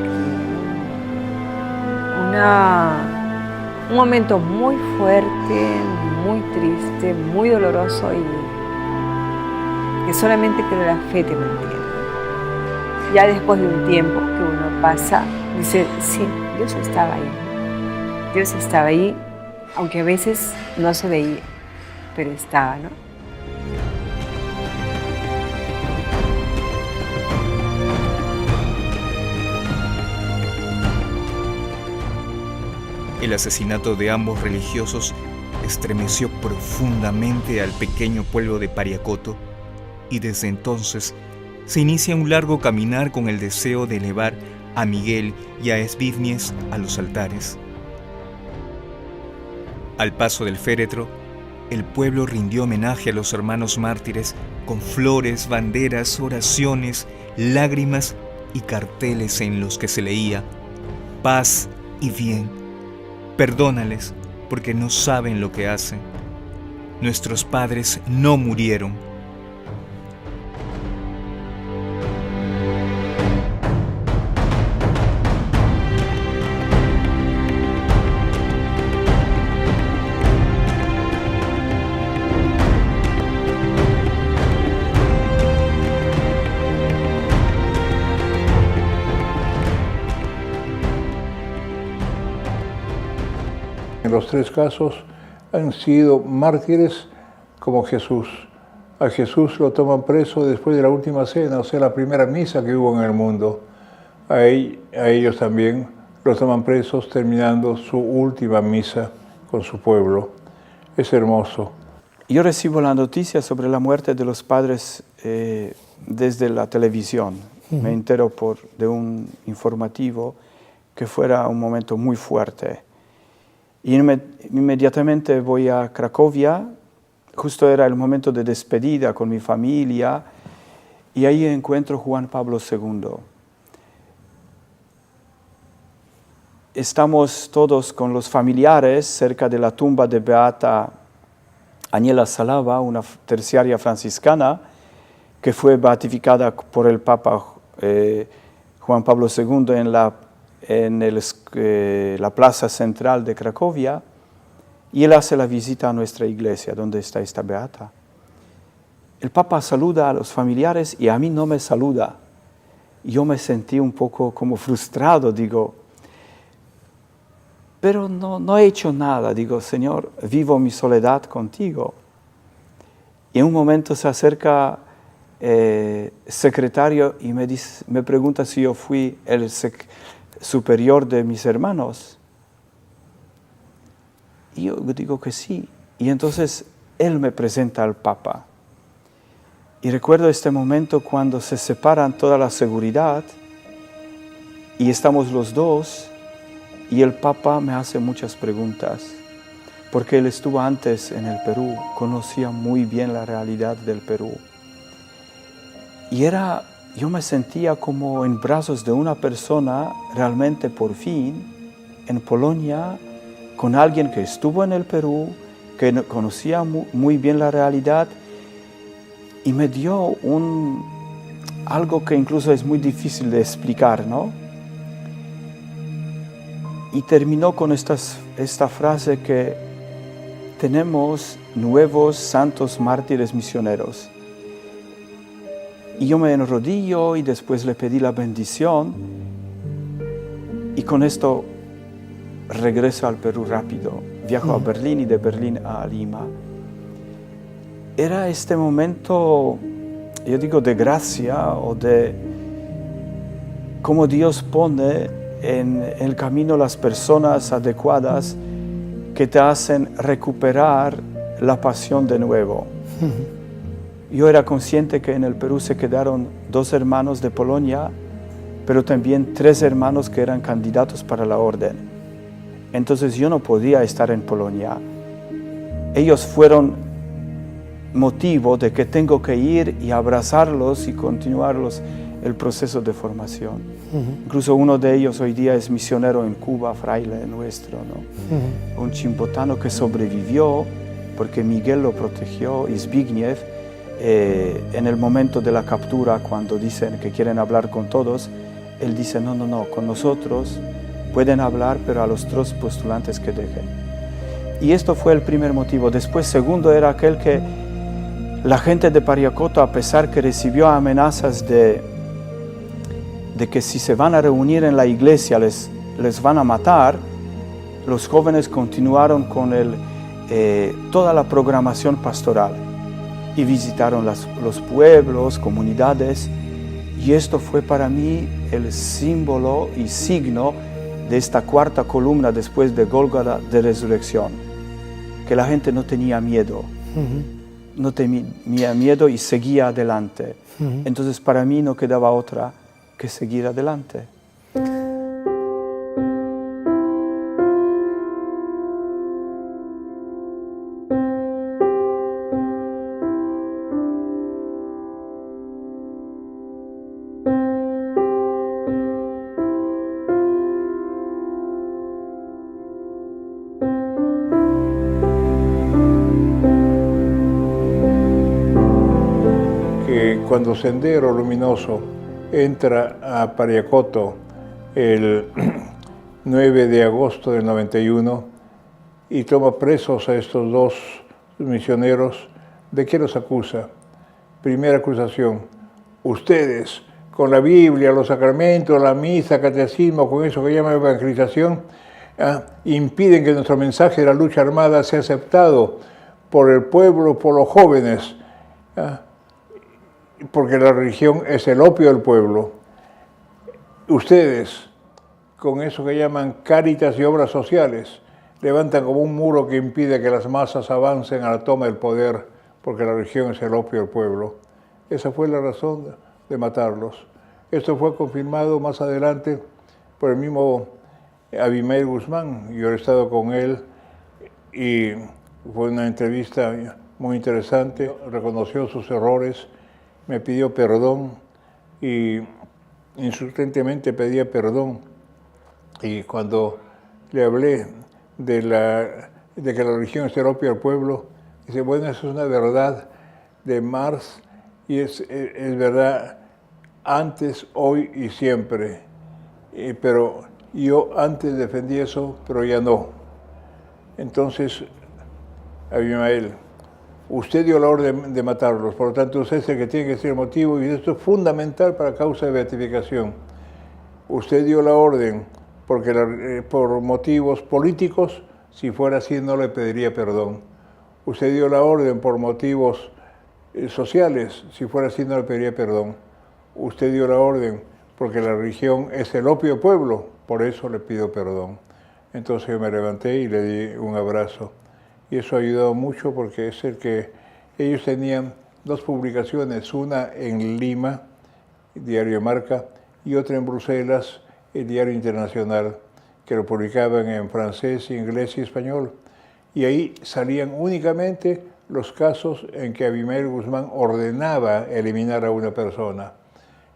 Un momento muy fuerte, muy triste, muy doloroso y que solamente creo la fe te mantiene. Ya después de un tiempo que uno pasa, dice, sí, Dios estaba ahí. Dios estaba ahí, aunque a veces no se veía, pero estaba, ¿no? El asesinato de ambos religiosos estremeció profundamente al pequeño pueblo de Pariacoto y desde entonces se inicia un largo caminar con el deseo de elevar a Miguel y a Esbivnies a los altares. Al paso del féretro, el pueblo rindió homenaje a los hermanos mártires con flores, banderas, oraciones, lágrimas y carteles en los que se leía paz y bien. Perdónales porque no saben lo que hacen. Nuestros padres no murieron. En los 3 casos han sido mártires como Jesús. A Jesús lo toman preso después de la última cena, o sea, la primera misa que hubo en el mundo. A ellos también los toman presos terminando su última misa con su pueblo. Es hermoso. Yo recibo la noticia sobre la muerte de los padres desde la televisión. Me entero de un informativo que fuera un momento muy fuerte. Y inmediatamente voy a Cracovia, justo era el momento de despedida con mi familia, y ahí encuentro Juan Pablo II. Estamos todos con los familiares cerca de la tumba de Beata Agnella Salava, una terciaria franciscana que fue beatificada por el Papa Juan Pablo II en la plaza central de Cracovia, y él hace la visita a nuestra iglesia, donde está esta beata. El Papa saluda a los familiares y a mí no me saluda. Yo me sentí un poco como frustrado, digo, pero no he hecho nada. Digo, Señor, vivo mi soledad contigo. Y en un momento se acerca el secretario y me pregunta si yo fui el superior de mis hermanos. Y yo digo que sí. Y entonces él me presenta al Papa. Y recuerdo este momento cuando se separan toda la seguridad y estamos los dos, y el Papa me hace muchas preguntas, porque él estuvo antes en el Perú, conocía muy bien la realidad del Perú. Y yo me sentía como en brazos de una persona realmente por fin en Polonia, con alguien que estuvo en el Perú, que conocía muy bien la realidad, y me dio algo que incluso es muy difícil de explicar, ¿no? Y terminó con esta frase que tenemos nuevos santos mártires misioneros. Y yo me enrodillo y después le pedí la bendición, y con esto regreso al Perú rápido. Viajo a Berlín y de Berlín a Lima. Era este momento, yo digo, de gracia, o de cómo Dios pone en el camino las personas adecuadas que te hacen recuperar la pasión de nuevo. Yo era consciente que en el Perú se quedaron 2 hermanos de Polonia, pero también 3 hermanos que eran candidatos para la orden. Entonces yo no podía estar en Polonia. Ellos fueron motivo de que tengo que ir y abrazarlos y continuarlos el proceso de formación. Incluso uno de ellos hoy día es misionero en Cuba, fraile nuestro, ¿no? Un chimbotano que sobrevivió porque Miguel lo protegió, y Zbigniew, en el momento de la captura, cuando dicen que quieren hablar con todos, él dice, no, con nosotros pueden hablar, pero a los 3 postulantes que dejen. Y esto fue el primer motivo. Después, segundo, era aquel que la gente de Pariacoto, a pesar que recibió amenazas de que si se van a reunir en la iglesia les van a matar, los jóvenes continuaron con toda la programación pastoral y visitaron los pueblos, comunidades, y esto fue para mí el símbolo y signo de esta 4ª columna después de Gólgota de resurrección, que la gente no tenía miedo. No tenía miedo y seguía adelante. Entonces para mí no quedaba otra que seguir adelante. Cuando Sendero Luminoso entra a Pariacoto el 9 de agosto del 91 y toma presos a estos 2 misioneros, ¿de qué los acusa? Primera acusación, ustedes con la Biblia, los sacramentos, la misa, catecismo, con eso que llaman evangelización, impiden que nuestro mensaje de la lucha armada sea aceptado por el pueblo, por los jóvenes, porque la religión es el opio del pueblo. Ustedes, con eso que llaman cáritas y obras sociales, levantan como un muro que impide que las masas avancen a la toma del poder, porque la religión es el opio del pueblo. Esa fue la razón de matarlos. Esto fue confirmado más adelante por el mismo Abimael Guzmán. Yo he estado con él y fue una entrevista muy interesante, reconoció sus errores, me pidió perdón y insistentemente pedía perdón. Y cuando le hablé de que la religión es el opio del pueblo, dice, bueno, eso es una verdad de Marx y es verdad antes, hoy y siempre. Pero yo antes defendí eso, pero ya no. Entonces, Abimael, usted dio la orden de matarlos, por lo tanto usted es el que tiene que ser el motivo y esto es fundamental para causa de beatificación. Usted dio la orden porque por motivos políticos, si fuera así no le pediría perdón. Usted dio la orden por motivos sociales, si fuera así no le pediría perdón. Usted dio la orden porque la religión es el opio del pueblo, por eso le pido perdón. Entonces yo me levanté y le di un abrazo. Y eso ha ayudado mucho porque es el que ellos tenían dos publicaciones, una en Lima, Diario Marca, y otra en Bruselas, el Diario Internacional, que lo publicaban en francés, inglés y español. Y ahí salían únicamente los casos en que Abimael Guzmán ordenaba eliminar a una persona.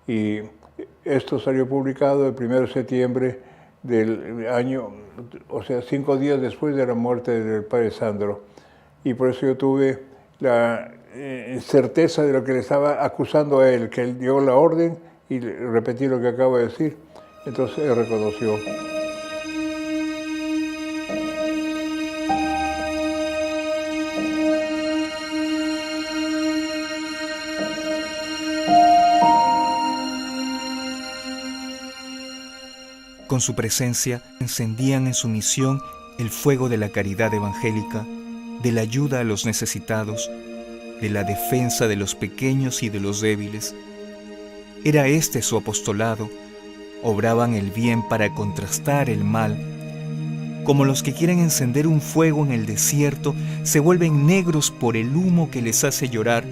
Y esto salió publicado el 1 de septiembre del año, o sea, 5 días después de la muerte del padre Sandro. Y por eso yo tuve la certeza de lo que le estaba acusando a él, que él dio la orden y repetí lo que acabo de decir. Entonces él reconoció. Con su presencia encendían en su misión el fuego de la caridad evangélica, de la ayuda a los necesitados, de la defensa de los pequeños y de los débiles. Era este su apostolado. Obraban el bien para contrastar el mal. Como los que quieren encender un fuego en el desierto se vuelven negros por el humo que les hace llorar,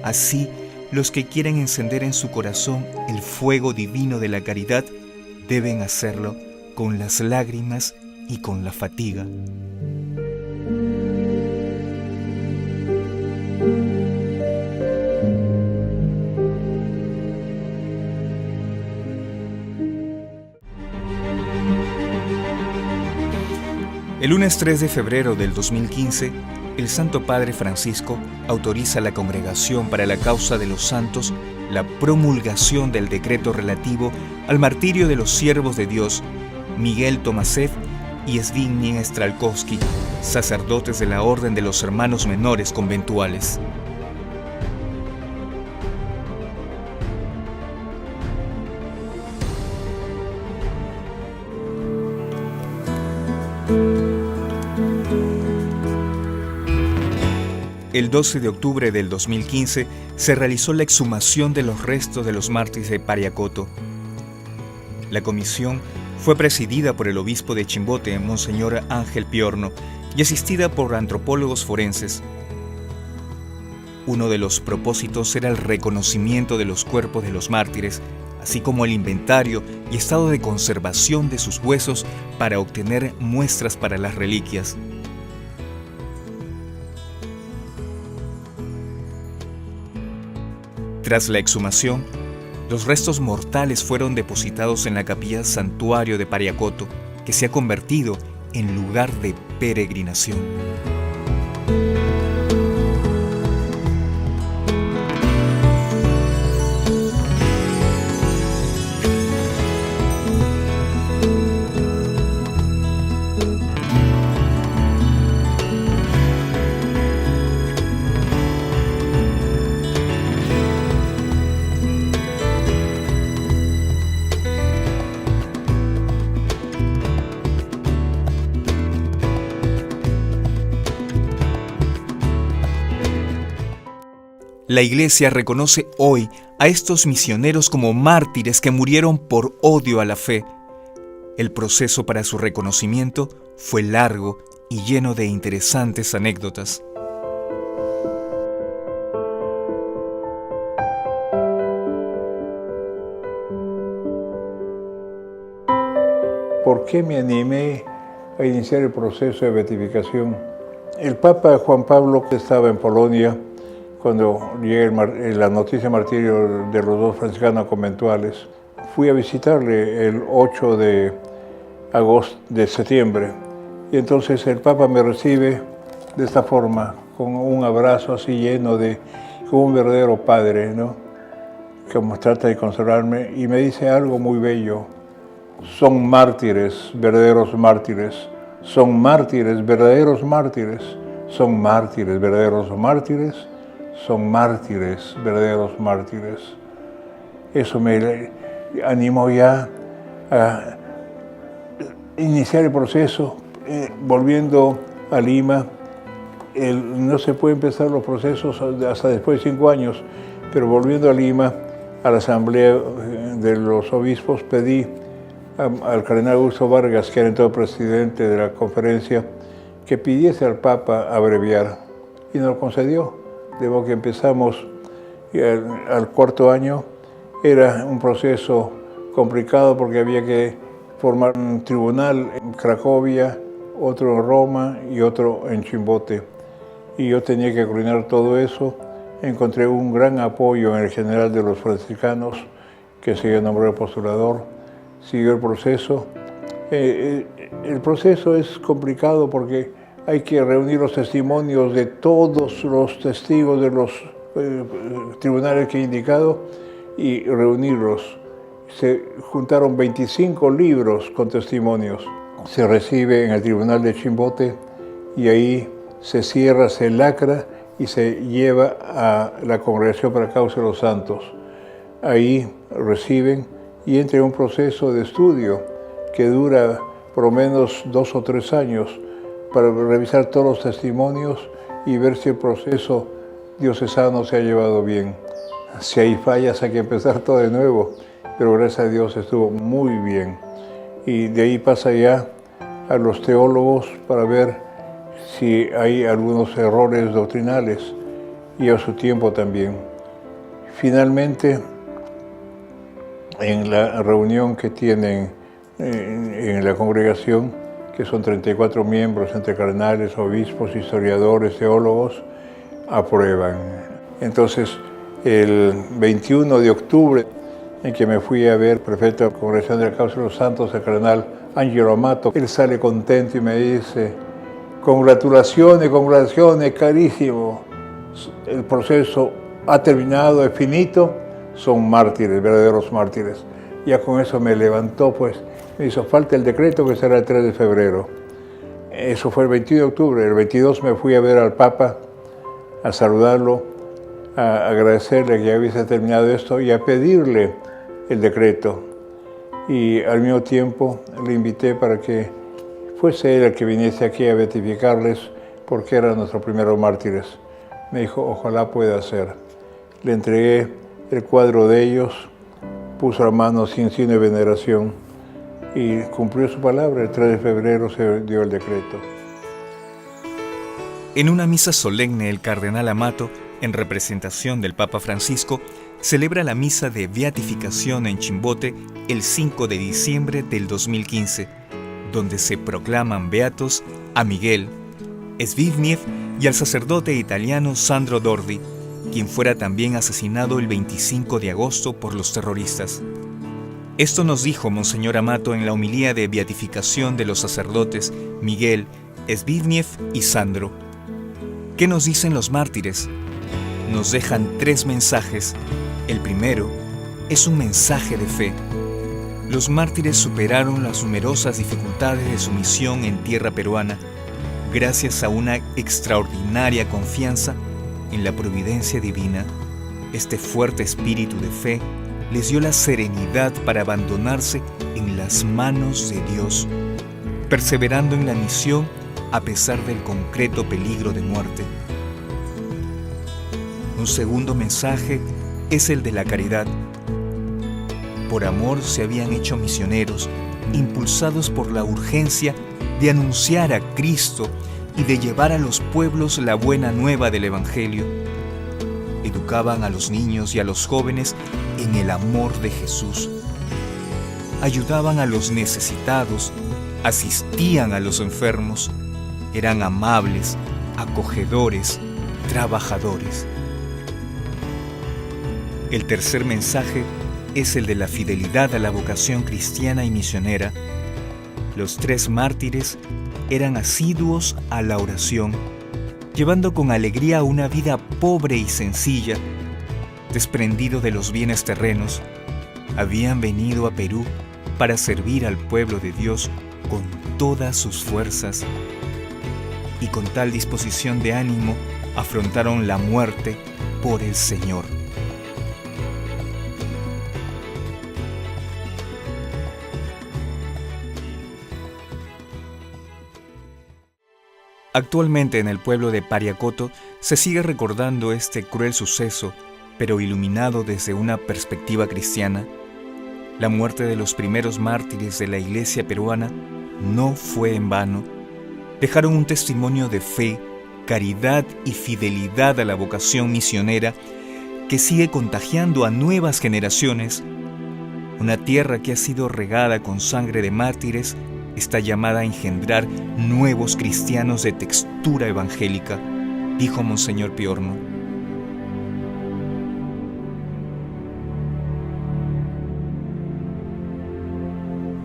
así los que quieren encender en su corazón el fuego divino de la caridad deben hacerlo con las lágrimas y con la fatiga. El lunes 3 de febrero del 2015, el Santo Padre Francisco autoriza a la Congregación para la Causa de los Santos la promulgación del decreto relativo al martirio de los siervos de Dios, Miguel Tomasev y Zbigniew Stralkowski, sacerdotes de la Orden de los Hermanos Menores Conventuales. El 12 de octubre del 2015 se realizó la exhumación de los restos de los mártires de Pariacoto. La comisión fue presidida por el obispo de Chimbote, Monseñor Ángel Piorno, y asistida por antropólogos forenses. Uno de los propósitos era el reconocimiento de los cuerpos de los mártires, así como el inventario y estado de conservación de sus huesos para obtener muestras para las reliquias. Tras la exhumación, los restos mortales fueron depositados en la capilla Santuario de Pariacoto, que se ha convertido en lugar de peregrinación. La Iglesia reconoce hoy a estos misioneros como mártires que murieron por odio a la fe. El proceso para su reconocimiento fue largo y lleno de interesantes anécdotas. ¿Por qué me animé a iniciar el proceso de beatificación? El Papa Juan Pablo estaba en Polonia cuando llega la noticia de martirio de los dos franciscanos conventuales. Fui a visitarle el 8 de septiembre y entonces el Papa me recibe de esta forma, con un abrazo así lleno como un verdadero padre, ¿no? Como trata de consolarme y me dice algo muy bello. Son mártires, verdaderos mártires. Son mártires, verdaderos mártires. Son mártires, verdaderos mártires. Son mártires, verdaderos mártires. Eso me animó ya a iniciar el proceso, volviendo a Lima. No se puede empezar los procesos hasta después de 5 años, pero volviendo a Lima, a la asamblea de los obispos, pedí al cardenal Augusto Vargas, que era entonces presidente de la conferencia, que pidiese al Papa abreviar, y nos lo concedió. De modo que empezamos al 4.º año. Era un proceso complicado porque había que formar un tribunal en Cracovia, otro en Roma y otro en Chimbote. Y yo tenía que coordinar todo eso. Encontré un gran apoyo en el general de los franciscanos, que se nombró el postulador. Siguió el proceso. El proceso es complicado porque hay que reunir los testimonios de todos los testigos de los tribunales que he indicado y reunirlos. Se juntaron 25 libros con testimonios. Se recibe en el tribunal de Chimbote y ahí se cierra, se lacra y se lleva a la Congregación para la Causa de los Santos. Ahí reciben y entra en un proceso de estudio que dura por lo menos 2 o 3 años para revisar todos los testimonios y ver si el proceso diocesano se ha llevado bien. Si hay fallas hay que empezar todo de nuevo, pero gracias a Dios estuvo muy bien. Y de ahí pasa ya a los teólogos para ver si hay algunos errores doctrinales y a su tiempo también. Finalmente, en la reunión que tienen en la congregación, que son 34 miembros entre cardenales, obispos, historiadores, teólogos, aprueban. Entonces, el 21 de octubre, en que me fui a ver prefecto de la Congregación de la Causa de los Santos, el cardenal Angelo Amato, él sale contento y me dice: congratulaciones, congratulaciones, carísimo. El proceso ha terminado, es finito, son mártires, verdaderos mártires. Ya con eso me levantó, pues me hizo falta el decreto que será el 3 de febrero. Eso fue el 21 de octubre. El 22 me fui a ver al Papa, a saludarlo, a agradecerle que ya hubiese terminado esto y a pedirle el decreto. Y al mismo tiempo le invité para que fuese él el que viniese aquí a beatificarles, porque eran nuestros primeros mártires. Me dijo, ojalá pueda ser. Le entregué el cuadro de ellos, puso la mano sin signo de veneración y cumplió su palabra. El 3 de febrero se dio el decreto. En una misa solemne, el cardenal Amato, en representación del Papa Francisco, celebra la misa de beatificación en Chimbote el 5 de diciembre del 2015, donde se proclaman beatos a Miguel Zbigniew y al sacerdote italiano Sandro Dordi, quien fuera también asesinado el 25 de agosto por los terroristas. Esto nos dijo Monseñor Amato en la homilía de beatificación de los sacerdotes Miguel, Zbigniew y Sandro. ¿Qué nos dicen los mártires? Nos dejan 3 mensajes. El primero es un mensaje de fe. Los mártires superaron las numerosas dificultades de su misión en tierra peruana gracias a una extraordinaria confianza en la providencia divina. Este fuerte espíritu de fe les dio la serenidad para abandonarse en las manos de Dios, perseverando en la misión a pesar del concreto peligro de muerte. Un segundo mensaje es el de la caridad. Por amor se habían hecho misioneros, impulsados por la urgencia de anunciar a Cristo y de llevar a los pueblos la buena nueva del Evangelio. Educaban a los niños y a los jóvenes en el amor de Jesús. Ayudaban a los necesitados, asistían a los enfermos, eran amables, acogedores, trabajadores. El tercer mensaje es el de la fidelidad a la vocación cristiana y misionera. Los 3 mártires eran asiduos a la oración, llevando con alegría una vida pobre y sencilla, desprendido de los bienes terrenos. Habían venido a Perú para servir al pueblo de Dios con todas sus fuerzas, y con tal disposición de ánimo afrontaron la muerte por el Señor. Actualmente en el pueblo de Pariacoto se sigue recordando este cruel suceso, pero iluminado desde una perspectiva cristiana. La muerte de los primeros mártires de la iglesia peruana no fue en vano. Dejaron un testimonio de fe, caridad y fidelidad a la vocación misionera que sigue contagiando a nuevas generaciones. Una tierra que ha sido regada con sangre de mártires está llamada a engendrar nuevos cristianos de textura evangélica, dijo Monseñor Piorno.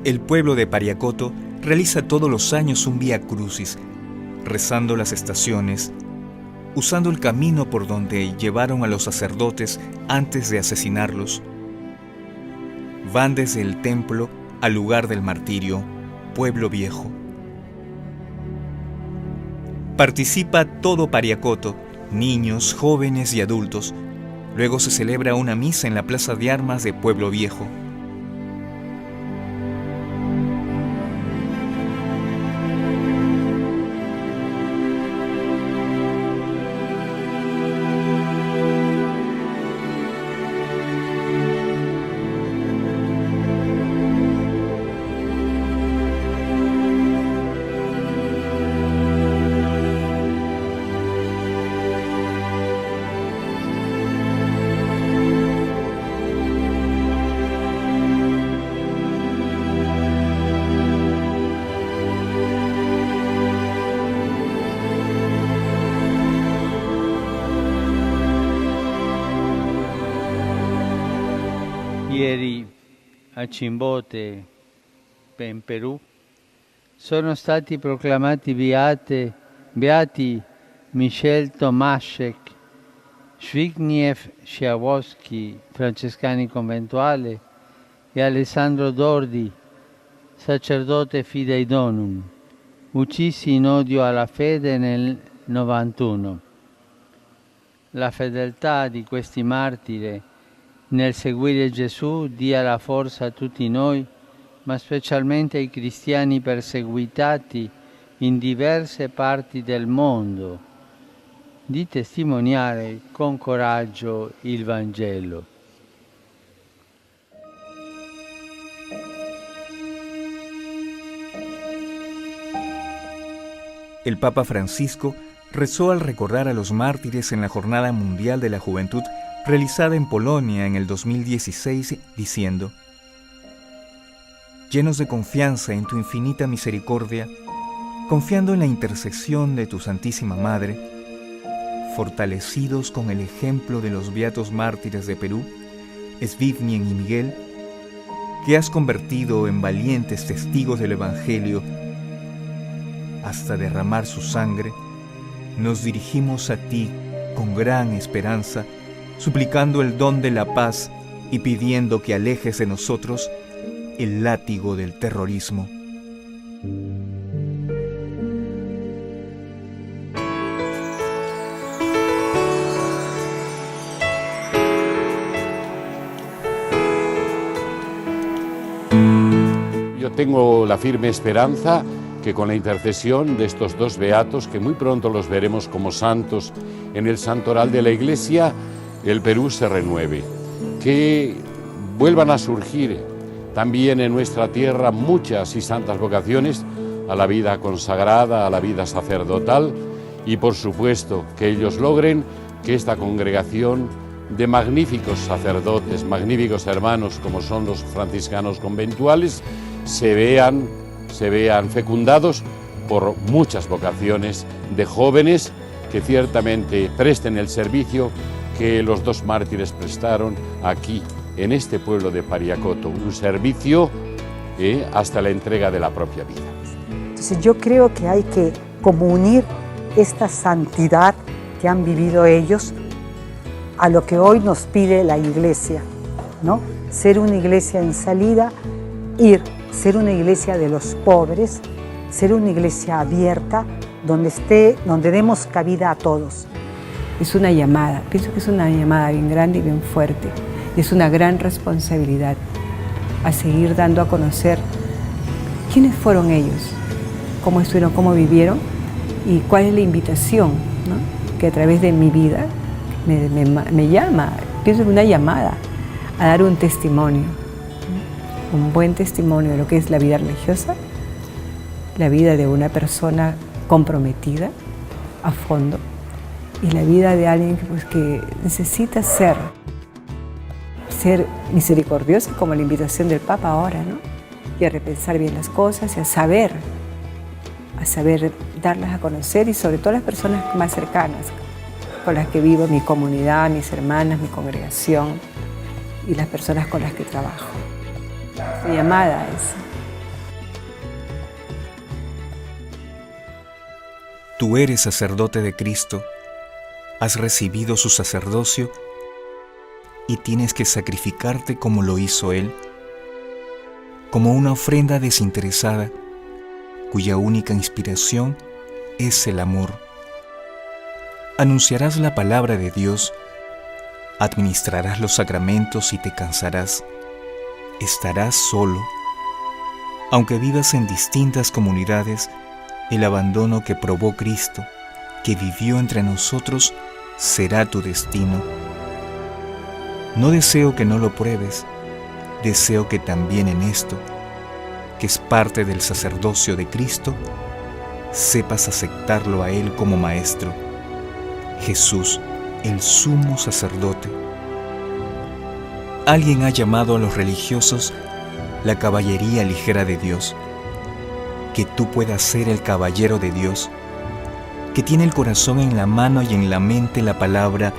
El pueblo de Pariacoto realiza todos los años un Vía Crucis, rezando las estaciones, usando el camino por donde llevaron a los sacerdotes antes de asesinarlos. Van desde el templo al lugar del martirio, Pueblo Viejo. Participa todo Pariacoto, niños, jóvenes y adultos. Luego se celebra una misa en la Plaza de Armas de Pueblo Viejo. Ieri a Chimbote, in Perù, sono stati proclamati beati Michel Tomaszek, Zbigniew Schiawowski, francescani conventuale, e Alessandro Dordi, sacerdote Fidei Donum, uccisi in odio alla fede nel 91. La fedeltà di questi martiri nel seguire Gesù dia la forza a tutti noi, ma specialmente ai cristiani perseguitati in diverse parti del mondo, di testimoniare con coraggio il Vangelo. El Papa Francisco rezó al recordar a los mártires en la Jornada Mundial de la Juventud realizada en Polonia en el 2016, diciendo: llenos de confianza en tu infinita misericordia, confiando en la intercesión de tu Santísima Madre, fortalecidos con el ejemplo de los beatos mártires de Perú, Zbigniew y Miguel, que has convertido en valientes testigos del Evangelio hasta derramar su sangre, nos dirigimos a ti con gran esperanza, suplicando el don de la paz y pidiendo que alejes de nosotros el látigo del terrorismo. Yo tengo la firme esperanza que con la intercesión de estos 2 beatos, que muy pronto los veremos como santos en el santoral de la Iglesia, el Perú se renueve, que vuelvan a surgir también en nuestra tierra muchas y santas vocaciones a la vida consagrada, a la vida sacerdotal, y por supuesto que ellos logren que esta congregación de magníficos sacerdotes, magníficos hermanos como son los franciscanos conventuales, se vean fecundados por muchas vocaciones de jóvenes que ciertamente presten el servicio que los dos mártires prestaron aquí, en este pueblo de Pariacoto, un servicio hasta la entrega de la propia vida. Entonces yo creo que hay que como unir esta santidad que han vivido ellos a lo que hoy nos pide la Iglesia, ¿no? Ser una iglesia en salida, ser una iglesia de los pobres, ser una iglesia abierta, donde demos cabida a todos. Es una llamada, pienso que es una llamada bien grande y bien fuerte. Y es una gran responsabilidad a seguir dando a conocer quiénes fueron ellos, cómo estuvieron, cómo vivieron y cuál es la invitación, ¿no? Que a través de mi vida me llama, pienso que una llamada a dar un testimonio, ¿no? Un buen testimonio de lo que es la vida religiosa, la vida de una persona comprometida a fondo y la vida de alguien que necesita ser misericordioso, como la invitación del Papa ahora, ¿no? Y a repensar bien las cosas y a saber darlas a conocer y sobre todo a las personas más cercanas con las que vivo, mi comunidad, mis hermanas, mi congregación y las personas con las que trabajo. Mi llamada es... Tú eres sacerdote de Cristo, has recibido su sacerdocio y tienes que sacrificarte como lo hizo Él, como una ofrenda desinteresada, cuya única inspiración es el amor. Anunciarás la palabra de Dios, administrarás los sacramentos y te cansarás. Estarás solo. Aunque vivas en distintas comunidades, el abandono que probó Cristo, que vivió entre nosotros, será tu destino. No deseo que no lo pruebes, deseo que también en esto, que es parte del sacerdocio de Cristo, sepas aceptarlo a Él como Maestro, Jesús, el sumo sacerdote. Alguien ha llamado a los religiosos la caballería ligera de Dios. Que tú puedas ser el caballero de Dios, que tiene el corazón en la mano y en la mente la palabra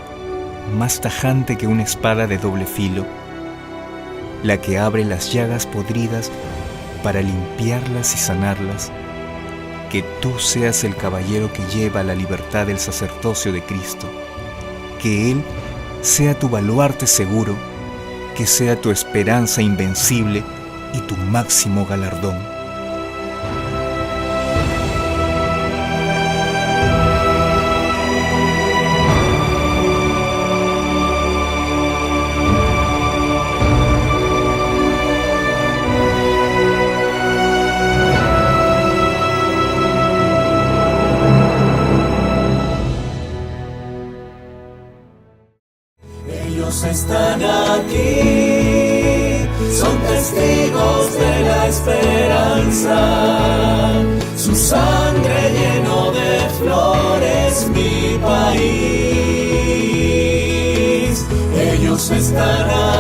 más tajante que una espada de doble filo, la que abre las llagas podridas para limpiarlas y sanarlas. Que tú seas el caballero que lleva la libertad del sacerdocio de Cristo, que Él sea tu baluarte seguro, que sea tu esperanza invencible y tu máximo galardón. Están aquí, son testigos de la esperanza, su sangre llenó de flores mi país, ellos están aquí.